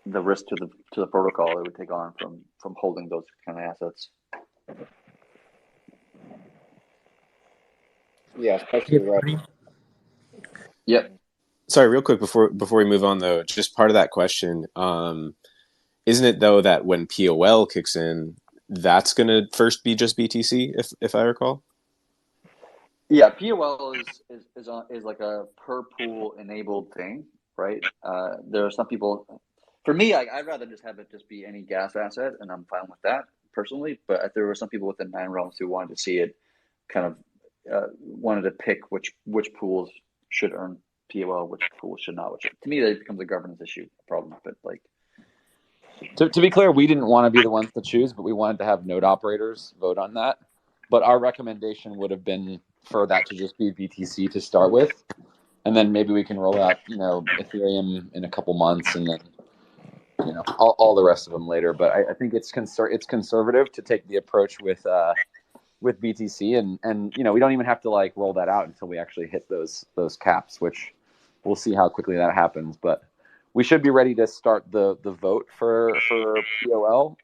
the risk to the protocol it would take on from holding those kind of assets. Yeah, especially right. Yep. Sorry, real quick before we move on though, just part of that question, isn't it though that when POL kicks in, that's going to first be just BTC, if I recall? Yeah, POL is like a per pool enabled thing, right? There are some people. For me, I'd rather just have it just be any gas asset, and I'm fine with that. personally, but there were some people within Nine Realms who wanted to see it kind of wanted to pick which pools should earn POL, which pools should not. Which to me, that becomes a governance issue problem. But like, to be clear, we didn't want to be the ones to choose, but we wanted to have node operators vote on that. But our recommendation would have been for that to just be BTC to start with, and then maybe we can roll out, Ethereum in a couple months, and then, all the rest of them later. But I think it's conservative to take the approach with BTC, and we don't even have to like roll that out until we actually hit those caps, which we'll see how quickly that happens. But we should be ready to start the vote for POL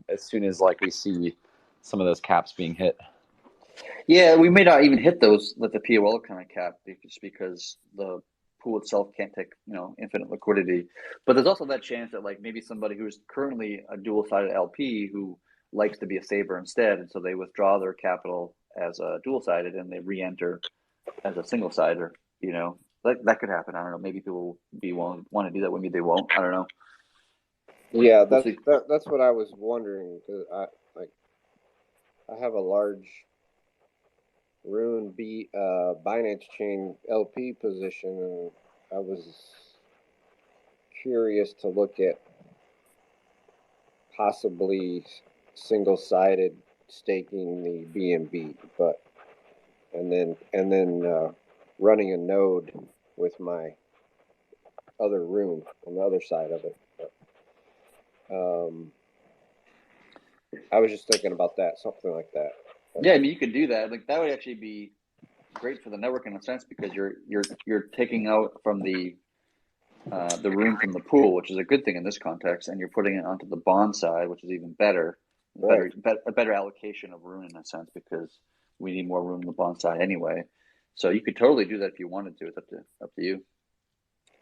as soon as like we see some of those caps being hit. Yeah, we may not even hit those with the POL kind of cap because the pool itself can't take infinite liquidity. But there's also that chance that like maybe somebody who's currently a dual-sided LP who likes to be a saver instead, and so they withdraw their capital as a dual-sided and they re-enter as a single-sider. That could happen. I don't know. Maybe people will want to do that. Maybe they won't. I don't know. Yeah, that's what I was wondering, because I have a large Rune Binance Chain LP position, and I was curious to look at possibly single-sided staking the BNB, and then running a node with my other Rune on the other side of it. I was just thinking about that, something like that. Yeah, I mean, you could do that. Like that would actually be great for the network in a sense, because you're taking out from the room from the pool, which is a good thing in this context, and you're putting it onto the bond side, which is even better. Right. A better allocation of room in a sense, because we need more room on the bond side anyway. So you could totally do that if you wanted to. It's up to you.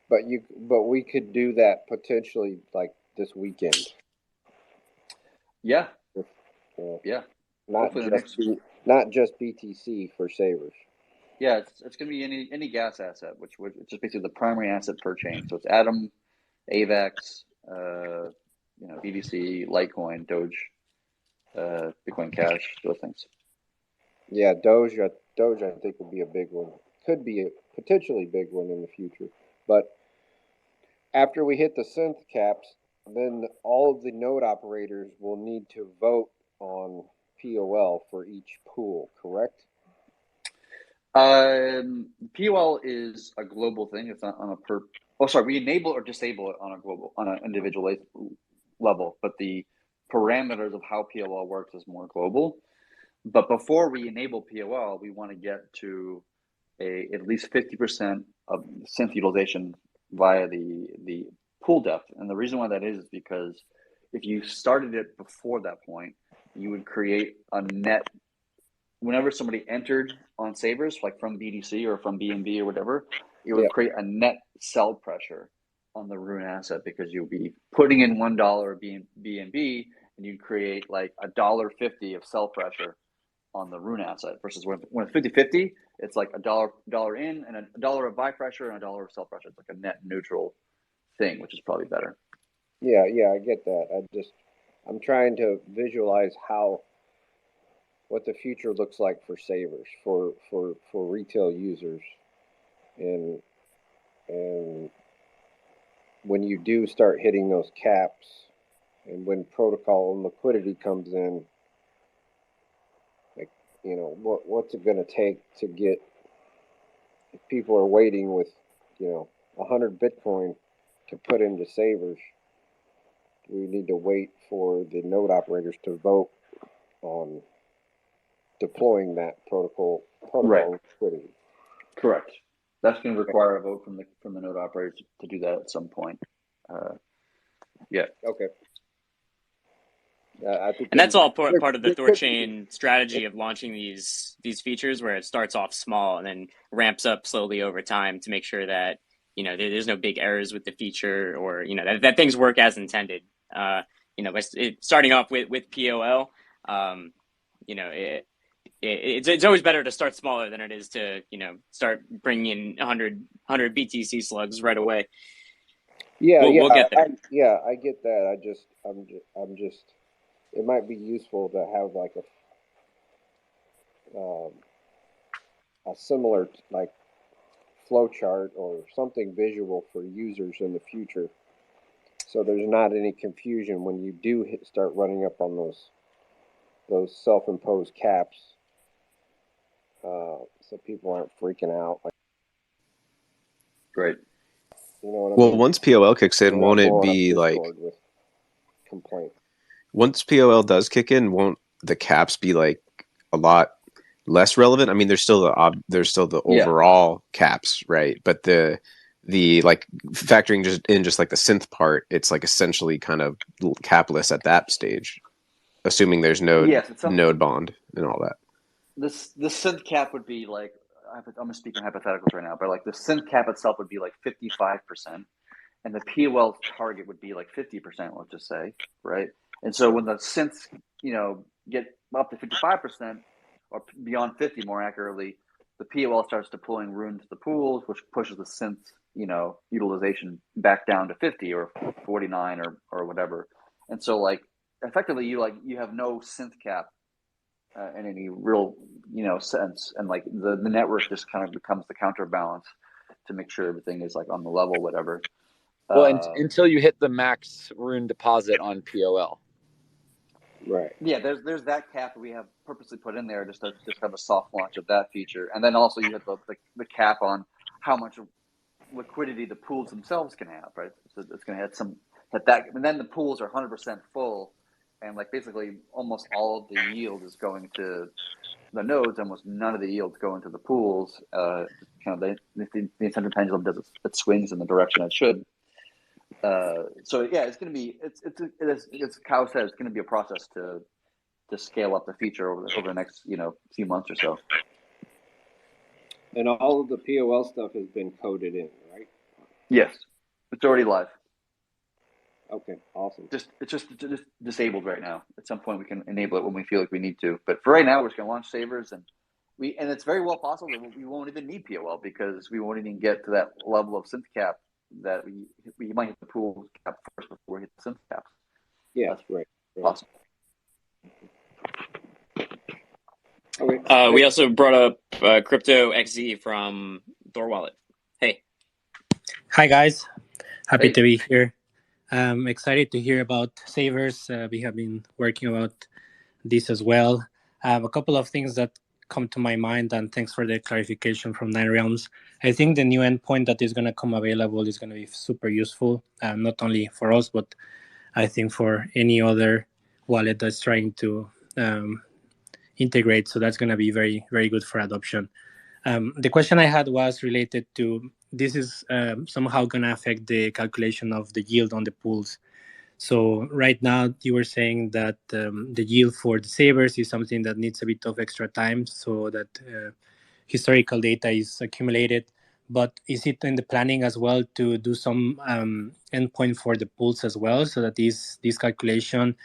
But we could do that potentially like this weekend. Yeah. Yeah. Not just BTC for savers. Yeah, it's going to be any gas asset, which it's just basically the primary asset per chain. So it's Atom, AVAX, BTC, Litecoin, Doge, Bitcoin Cash, those things. Yeah, Doge I think will be a big one. Could be a potentially big one in the future. But after we hit the synth caps, then all of the node operators will need to vote on POL for each pool, correct? POL is a global thing. It's not on a per. Oh, sorry. We enable or disable it on an individual level, but the parameters of how POL works is more global. But before we enable POL, we want to get to at least 50% of synth utilization via the pool depth. And the reason why that is because if you started it before that point, you would create a net. Whenever somebody entered on savers, like from BDC or from BNB or whatever, it would create a net sell pressure on the Rune asset, because you'll be putting in $1 of BNB and you create like $1.50 of sell pressure on the Rune asset, versus when it's 50-50, it's like $1 in and $1 of buy pressure and $1 of sell pressure. It's like a net neutral thing, which is probably better. Yeah, I get that. I'm trying to visualize what the future looks like for savers, for retail users, and when you do start hitting those caps, and when protocol and liquidity comes in, like what's it going to take to get, if people are waiting with 100 Bitcoin to put into savers, we need to wait for the node operators to vote on deploying that protocol right. liquidity. Correct. That's going to require a vote from the node operators to do that at some point. Yeah. Okay. I think, and that's all part of the THORChain strategy of launching these features, where it starts off small and then ramps up slowly over time to make sure that there's no big errors with the feature, or that things work as intended. Starting off with POL, it's always better to start smaller than it is to start bringing in 100 BTC slugs right away. Yeah, we'll get there. I get that. I'm just it might be useful to have like a similar like flow chart or something visual for users in the future, so there's not any confusion when you do start running up on those self-imposed caps, so people aren't freaking out. Like, Great. you know what I Well, mean? once POL kicks in, We're won't not it blowing up be like Discord with complaints. once POL does kick in, won't the caps be like a lot less relevant? I mean, there's still the Yeah. overall caps, right? But the like factoring just like the synth part, it's like essentially kind of capless at that stage, assuming there's Yes, it's node bond and all that. the synth cap would be like, I'm speaking hypotheticals right now, but like the synth cap itself would be like 55%, and the POL target would be like 50%, let's just say, right? And so when the synths, get up to 55% or beyond 50 more accurately, the POL starts deploying rune to the pools, which pushes the synth, utilization back down to 50 or 49 or whatever. And so like effectively you have no synth cap in any real sense, and like the network just kind of becomes the counterbalance to make sure everything is like on the level, whatever. Well, until you hit the max rune deposit on POL. Right. Yeah, there's that cap that we have purposely put in there just to have a soft launch of that feature, and then also you have the cap on how much liquidity the pools themselves can have, right? So it's going to have some at that, and then the pools are 100% full, and like basically almost all of the yield is going to the nodes, almost none of the yields go into the pools. Kind of the incentive pendulum does it swings in the direction it should. So yeah, it's going to be it's Cow said, it's going to be a process to scale up the feature over the next few months or so. And all of the POL stuff has been coded in, right? Yes, it's already live. Okay, awesome. It's just disabled right now. At some point we can enable it when we feel like we need to. But for right now, we're just going to launch savers, and it's very well possible that we won't even need POL because we won't even get to that level of synth cap that we might hit the pool cap first before we hit the synth cap. Yeah, that's right. Possible. Okay. We also brought up Crypto XZ from Thor Wallet. Hey. Hi guys, happy Hey. to be here. Excited to hear about savers. We have been working about this as well. I have a couple of things that come to my mind, and thanks for the clarification from Nine Realms. I think the new endpoint that is going to come available is going to be super useful, not only for us, but I think for any other wallet that's trying to integrate. So that's going to be very, very good for adoption. The question I had was related to this is somehow going to affect the calculation of the yield on the pools. So right now you were saying that the yield for the savers is something that needs a bit of extra time so that historical data is accumulated. But is it in the planning as well to do some endpoint for the pools as well, so that this calculation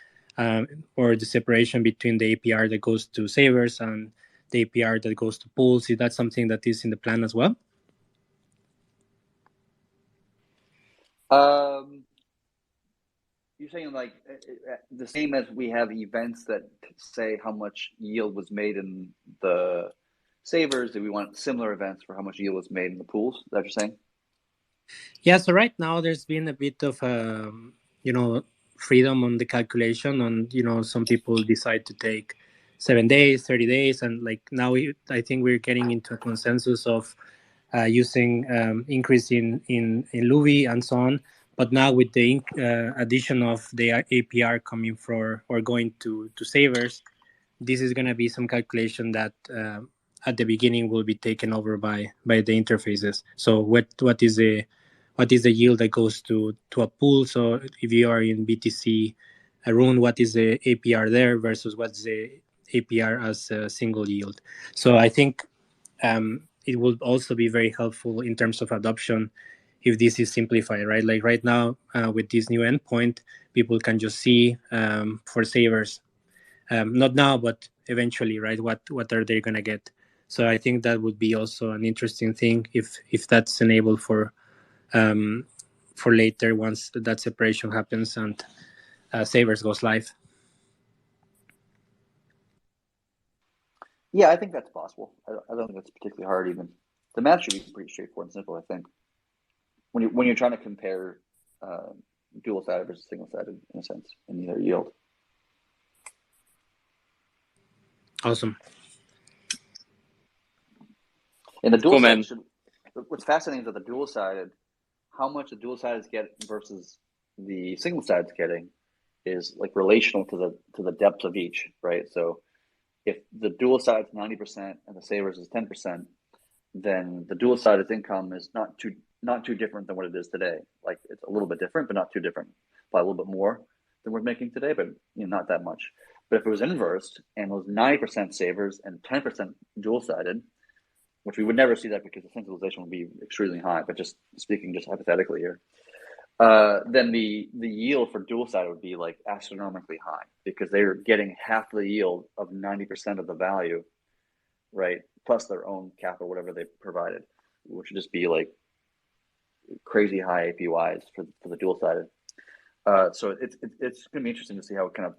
or the separation between the APR that goes to savers and the APR that goes to pools, is that something that is in the plan as well? You're saying like the same as we have events that say how much yield was made in the savers, do we want similar events for how much yield was made in the pools? Is that what you're saying? Yeah, so right now there's been a bit of freedom on the calculation, and some people decide to take 7 days, 30 days, and like now I think we're getting into a consensus of using increase in Luvi and so on. But now with the addition of the APR coming for or going to savers, this is going to be some calculation that at the beginning will be taken over by the interfaces. So what is the yield that goes to a pool? So if you are in BTC Rune, what is the APR there versus what's the APR as a single yield? So I think it will also be very helpful in terms of adoption if this is simplified, right? Like right now with this new endpoint, people can just see for savers, not now, but eventually, right? What are they going to get? So I think that would be also an interesting thing if that's enabled for later once that separation happens and savers goes live. Yeah, I think that's possible. I don't think that's particularly hard even. The math should be pretty straightforward and simple, I think. When you're trying to compare dual sided versus single sided in a sense in either yield. Awesome. And the dual Cool, man. sided what's fascinating is that the dual sided, how much the dual sided is getting versus the single sided is getting is like relational to the depth of each, right? So if the dual sided is 90% and the savers is 10%, then the dual sided income is not too different than what it is today. Like it's a little bit different, but not too different. Probably a little bit more than we're making today, but not that much. But if it was inversed and it was 90% savers and 10% dual sided, which we would never see that because the centralization would be extremely high, but just speaking just hypothetically here, then the yield for dual sided would be like astronomically high because they're getting half the yield of 90% of the value, right? Plus their own capital, whatever they provided, which would just be like crazy high APYs for the dual sided. So it's going to be interesting to see how it kind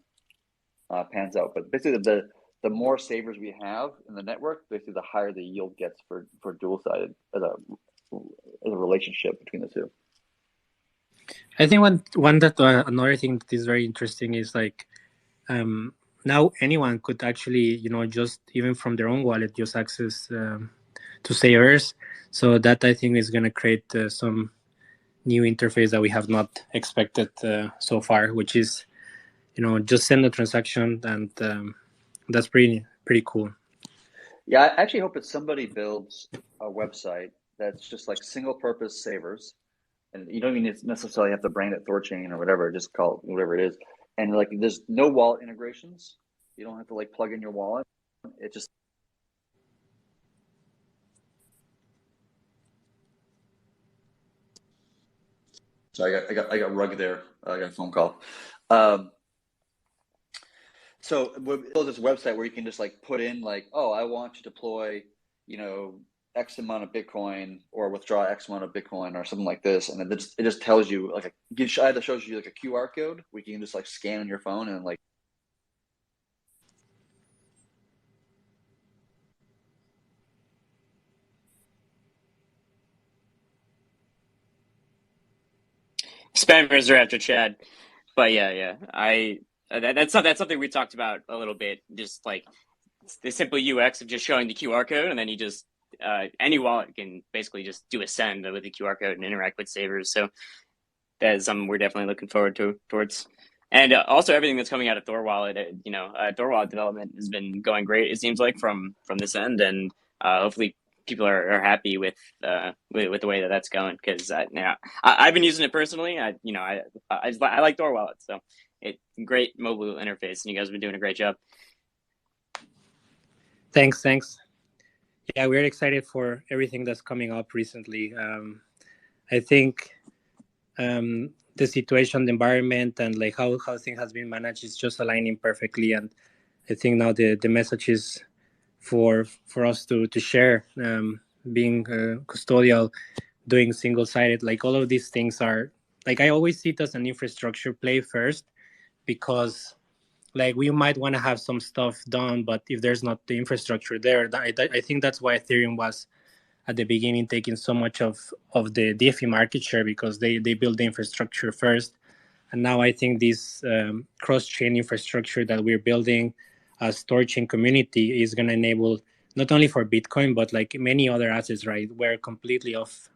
of pans out. But basically, the more savers we have in the network, basically the higher the yield gets for dual sided as a relationship between the two. I think one that another thing that is very interesting is like now anyone could actually just even from their own wallet just access to savers. So that I think is going to create some new interface that we have not expected so far, which is just send a transaction, and that's pretty cool. Yeah, I actually hope that somebody builds a website that's just like single purpose savers, and you don't even necessarily have to brand it THORChain or whatever, just call it whatever it is. And like there's no wallet integrations. You don't have to like plug in your wallet. It just So I got rug there. I got a phone call. So we'll build this website where you can just like put in like, oh, I want to deploy, X amount of Bitcoin or withdraw X amount of Bitcoin or something like this, and it just tells you like either shows you like a QR code where you can just like scan on your phone and like. Spammers are after Chad, but yeah, that's something we talked about a little bit. Just like the simple UX of just showing the QR code, and then you just any wallet can basically just do a send with the QR code and interact with savers. So that is something we're definitely looking forward towards. And also everything that's coming out of Thor Wallet, Thor Wallet development has been going great. It seems like from this end, and hopefully people are happy with the way that that's going, because I've been using it personally. I like Thor Wallet, so it's a great mobile interface, and you guys have been doing a great job. Thanks. Yeah, we're excited for everything that's coming up recently. I think the situation, the environment, and like how things has been managed is just aligning perfectly. And I think now the message is for us to share, being custodial, doing single-sided, like all of these things are like, I always see it as an infrastructure play first, because like we might want to have some stuff done, but if there's not the infrastructure there, I think that's why Ethereum was at the beginning taking so much of the DeFi market share, because they built the infrastructure first. And now I think this cross-chain infrastructure that we're building as THORChain community is going to enable not only for Bitcoin, but like many other assets, right? We're completely off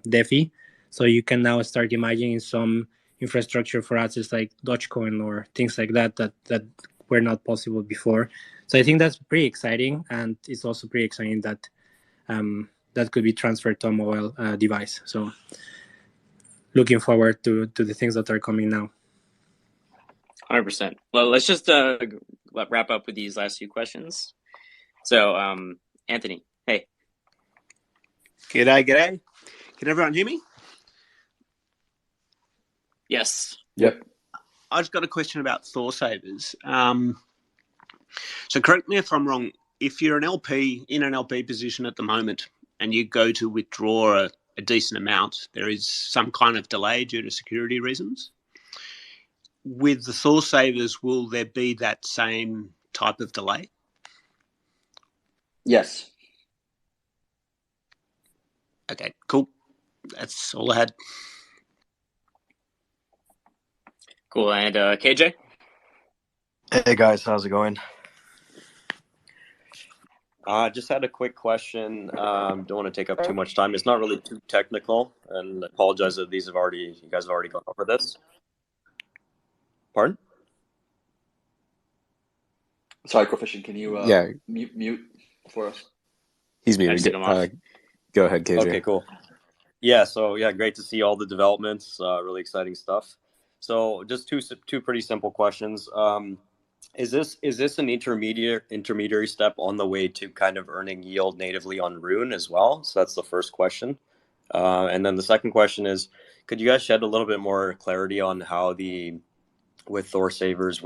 DeFi. So you can now start imagining some infrastructure for assets like Dogecoin or things like that were not possible before. So I think that's pretty exciting. And it's also pretty exciting that that could be transferred to a mobile device. So looking forward to the things that are coming now. 100%. Well, let's just wrap up with these last few questions. So, Anthony, hey. G'day. Can everyone hear me? Yes. Yep. I just got a question about Thor savers. So correct me if I'm wrong. If you're an LP in an LP position at the moment and you go to withdraw a decent amount, there is some kind of delay due to security reasons. With the Thor savers, will there be that same type of delay? Yes. Okay, cool. That's all I had. Cool. And KJ? Hey guys, how's it going? Just had a quick question. Don't want to take up too much time. It's not really too technical, and I apologize that you guys have already gone over this. Pardon? Sorry, Coefficient, can you Yeah, mute for us? he's I just took muted. him off. Go ahead, KJ. Okay, cool. Yeah, so yeah, great to see all the developments. Really exciting stuff. So just two pretty simple questions. Is this an intermediary step on the way to kind of earning yield natively on Rune as well? So that's the first question. And then the second question is, could you guys shed a little bit more clarity on how with Thor savers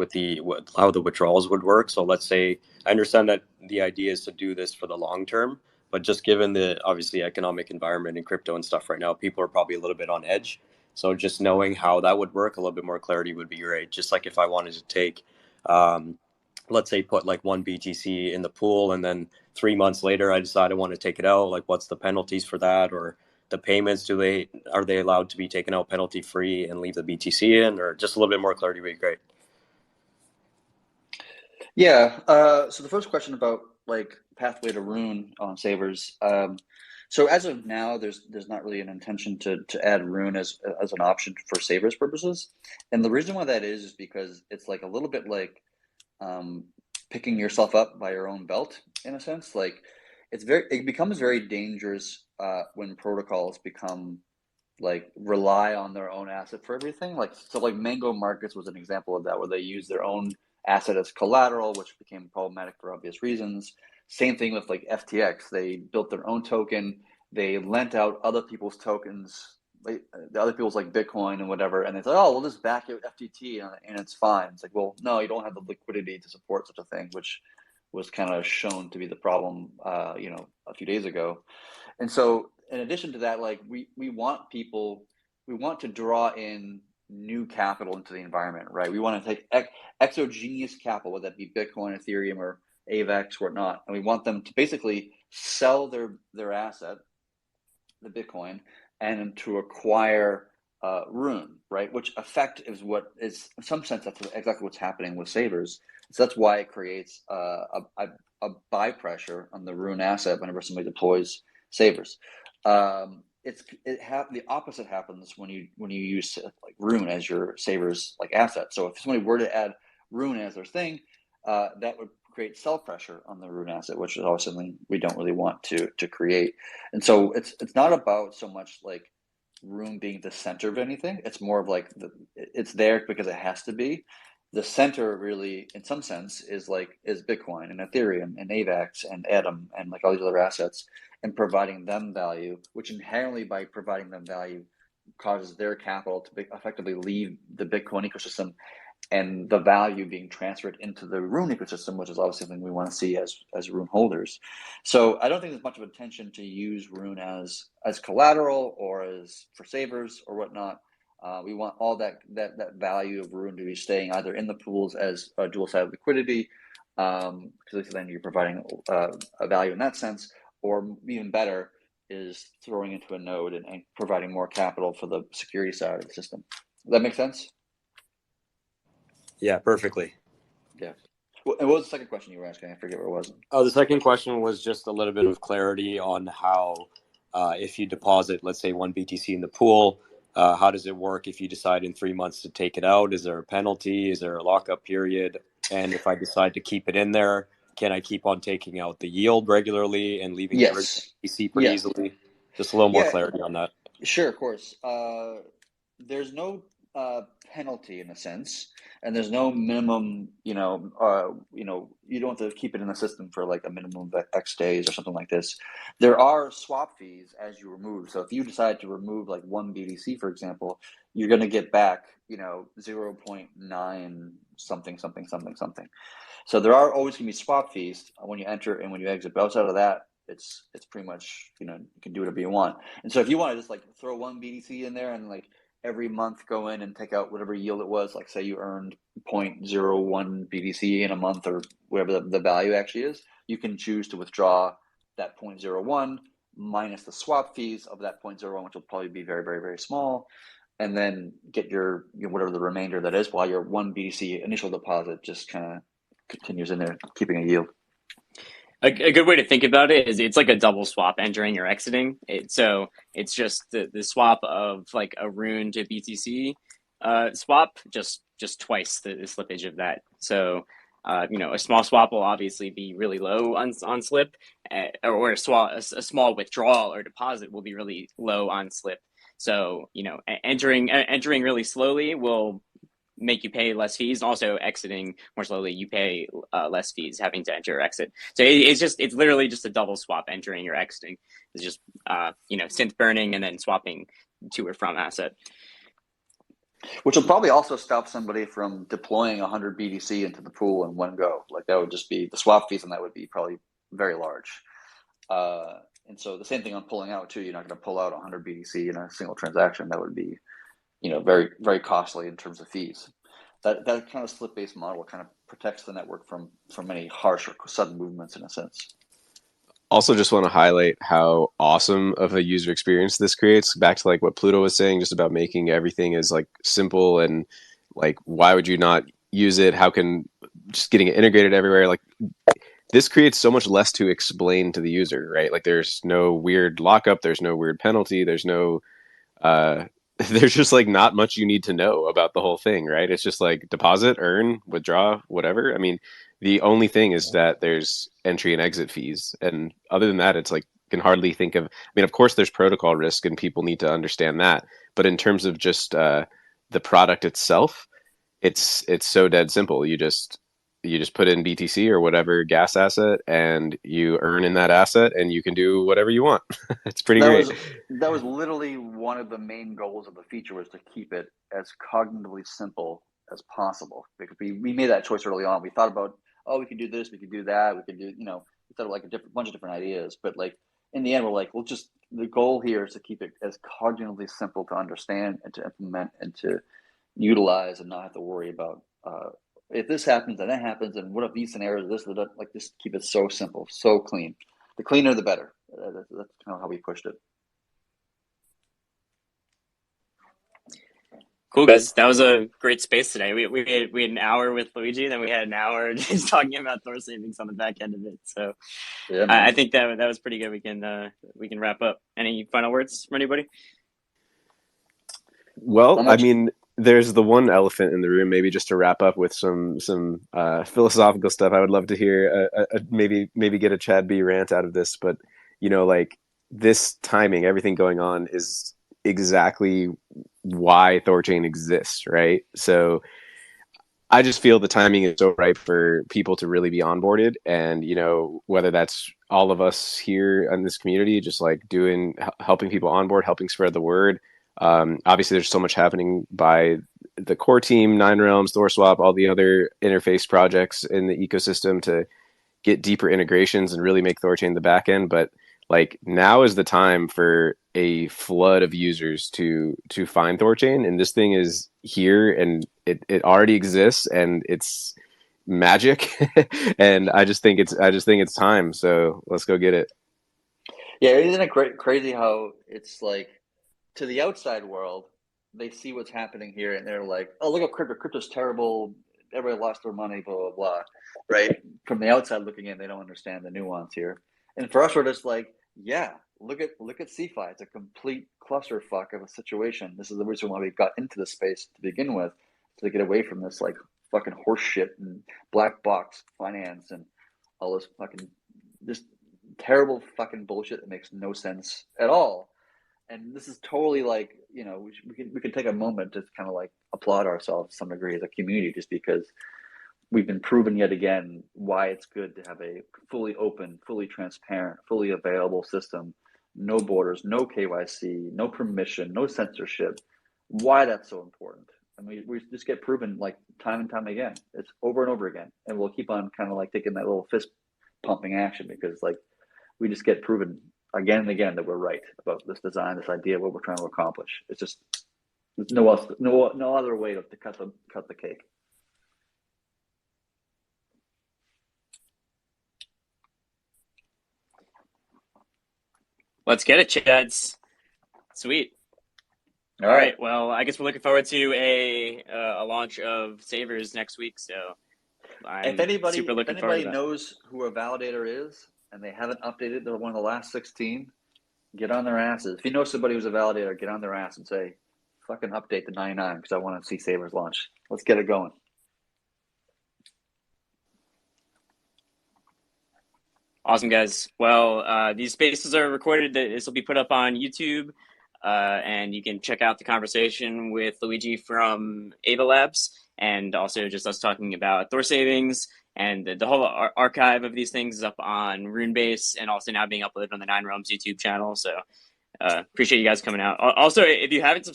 how the withdrawals would work? So let's say I understand that the idea is to do this for the long term, but just given the obviously economic environment in crypto and stuff right now, people are probably a little bit on edge. So just knowing how that would work, a little bit more clarity would be great. Just like if I wanted to take, let's say, put like one BTC in the pool, and then 3 months later I decide I want to take it out. Like, what's the penalties for that, or the payments? Are they allowed to be taken out penalty free and leave the BTC in, or just a little bit more clarity would be great. Yeah. So the first question about like pathway to Rune on savers. So as of now, there's not really an intention to add Rune as an option for savers purposes, and the reason why that is because it's like a little bit like picking yourself up by your own belt in a sense. Like it becomes very dangerous when protocols become like rely on their own asset for everything. Like Mango Markets was an example of that, where they use their own asset as collateral, which became problematic for obvious reasons. Same thing with like FTX. They built their own token. They lent out other people's tokens, the other people's like Bitcoin and whatever, and they said, "Oh, we'll just back it with FTT and it's fine." It's like, well, no, you don't have the liquidity to support such a thing, which was kind of shown to be the problem, a few days ago. And so, in addition to that, like we want to draw in new capital into the environment, right? We want to take exogenous capital, whether that be Bitcoin, Ethereum, or AVAX, whatnot, and we want them to basically sell their asset, the Bitcoin, and to acquire Rune, right? Which effect is what is, in some sense, that's exactly what's happening with savers. So that's why it creates a buy pressure on the Rune asset whenever somebody deploys savers. The opposite happens when you use like Rune as your savers like asset. So if somebody were to add Rune as their thing, that would create sell pressure on the Rune asset, which is always something we don't really want to create. And so it's not about so much like Rune being the center of anything. It's more of like it's there because it has to be. The center really, in some sense, is Bitcoin and Ethereum and AVAX and Atom and like all these other assets, and providing them value, which inherently by providing them value causes their capital to effectively leave the Bitcoin ecosystem, and the value being transferred into the Rune ecosystem, which is obviously something we want to see as Rune holders. So I don't think there's much of intention to use Rune as collateral or as for savers or whatnot. We want all that value of Rune to be staying either in the pools as a dual-sided liquidity, because then you're providing a value in that sense, or even better is throwing into a node and providing more capital for the security side of the system. Does that make sense? Yeah, perfectly. Yeah. And what was the second question you were asking? I forget what it was. Oh, the second question was just a little bit of clarity on how, if you deposit, let's say, one BTC in the pool, how does it work if you decide in 3 months to take it out? Is there a penalty? Is there a lockup period? And if I decide to keep it in there, can I keep on taking out the yield regularly and leaving the BTC pretty easily? Just a little more clarity on that. Sure, of course. There's no penalty in a sense, and there's no minimum. You don't have to keep it in the system for like a minimum of X days or something like this. There are swap fees as you remove. So if you decide to remove like one BTC, for example, you're going to get back 0.9 something. So there are always going to be swap fees when you enter and when you exit. But outside of that, it's pretty much you can do whatever you want. And so if you want to just like throw one BTC in there and like every month go in and take out whatever yield it was. Like say you earned 0.01 BTC in a month or whatever the value actually is, you can choose to withdraw that 0.01 minus the swap fees of that 0.01, which will probably be very, very, very small, and then get your whatever the remainder that is while your 1 BTC initial deposit just kind of continues in there, keeping a yield. A good way to think about it is it's like a double swap entering or exiting. So it's just the swap of like a rune to BTC swap, just twice the slippage of that. So a small swap will obviously be really low on slip, or a small withdrawal or deposit will be really low on slip. So entering really slowly will make you pay less fees, and also exiting more slowly you pay less fees having to enter or exit. So it's literally just a double swap, entering or exiting. It's just synth burning and then swapping to or from asset, which will probably also stop somebody from deploying 100 BTC into the pool in one go. Like that would just be the swap fees, and that would be probably very large. And so the same thing on pulling out too. You're not going to pull out 100 BTC in a single transaction. That would be very, very costly in terms of fees. That kind of slip-based model kind of protects the network from any harsh or sudden movements in a sense. Also, just want to highlight how awesome of a user experience this creates. Back to like what Pluto was saying, just about making everything as like simple and like, why would you not use it? How can just getting it integrated everywhere? Like this creates so much less to explain to the user, right? Like there's no weird lockup, there's no weird penalty, there's no there's just like not much you need to know about the whole thing, right? It's just like deposit, earn, withdraw, whatever. I mean, the only thing is that there's entry and exit fees, and other than that, it's like can hardly think of. I mean, of course, there's protocol risk, and people need to understand that. But in terms of just the product itself, it's so dead simple. You just put in BTC or whatever gas asset, and you earn in that asset, and you can do whatever you want. It's pretty great. That was literally one of the main goals of the feature, was to keep it as cognitively simple as possible. Because we made that choice early on. We thought about, we could do this, we could do that, we could do, we thought of like a bunch of different ideas. But like in the end, we're like, the goal here is to keep it as cognitively simple to understand and to implement and to utilize, and not have to worry about if this happens and that happens, and what if these scenarios, like just keep it so simple, so clean. The cleaner, the better. That's kind of how we pushed it. Cool, guys. That was a great space today. We had an hour with Luigi, then we had an hour just talking about Thor savings on the back end of it. So yeah, I think that was pretty good. We can wrap up. Any final words from anybody? Well, I mean, there's the one elephant in the room. Maybe just to wrap up with some philosophical stuff. I would love to hear maybe get a Chad B rant out of this. But like this timing, everything going on is exactly why THORChain exists, right? So I just feel the timing is so right for people to really be onboarded, and whether that's all of us here in this community, just like helping people onboard, helping spread the word. Obviously, there's so much happening by the core team, Nine Realms, THORSwap, all the other interface projects in the ecosystem to get deeper integrations and really make THORChain the back end. But like now is the time for a flood of users to find THORChain, and this thing is here, and it already exists, and it's magic. And I just think it's time. So let's go get it. Yeah, isn't it crazy how it's like, to the outside world, they see what's happening here and they're like, oh, look at crypto. Crypto's terrible. Everybody lost their money, blah, blah, blah. Right? From the outside looking in, they don't understand the nuance here. And for us, we're just like, yeah, look at CeFi. It's a complete clusterfuck of a situation. This is the reason why we got into the space to begin with, to get away from this like fucking horse shit and black box finance and all this fucking this terrible fucking bullshit that makes no sense at all. And this is totally like, we can take a moment to kind of like applaud ourselves to some degree as a community, just because we've been proven yet again why it's good to have a fully open, fully transparent, fully available system. No borders, no KYC, no permission, no censorship. Why that's so important. And we just get proven like time and time again. It's over and over again. And we'll keep on kind of like taking that little fist pumping action, because like we just get proven again and again that we're right about this design, this idea, what we're trying to accomplish. It's just There's no other way to cut the cake. Let's get it, Chads. Sweet. All right. Well, I guess we're looking forward to a launch of Savers next week. So I'm if anybody super looking forward to that. knows who a validator is and they haven't updated, they're one of the last 16. Get on their asses. If you know somebody who's a validator, get on their ass and say, "Fucking update the 99 because I want to see Savers launch." Let's get it going. Awesome, guys. Well, these spaces are recorded. This will be put up on YouTube, and you can check out the conversation with Luigi from AVA Labs, and also just us talking about Thor savings. And the whole archive of these things is up on Runebase, and also now being uploaded on the Nine Realms YouTube channel. So appreciate you guys coming out. Also, if you haven't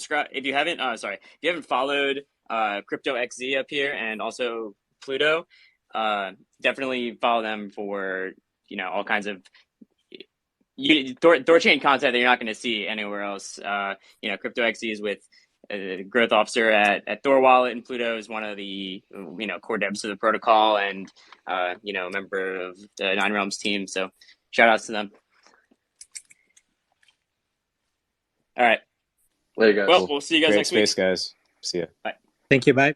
followed CryptoXZ up here, and also Pluto, definitely follow them for all kinds of THORChain content that you're not going to see anywhere else. CryptoXZ is with growth officer at Thor Wallet, and Pluto is one of the core devs of the protocol, and a member of the Nine Realms team. So shout outs to them. All right. Later, guys. Well, we'll see you guys Great next space, week. guys. See ya. Bye. Thank you. Bye.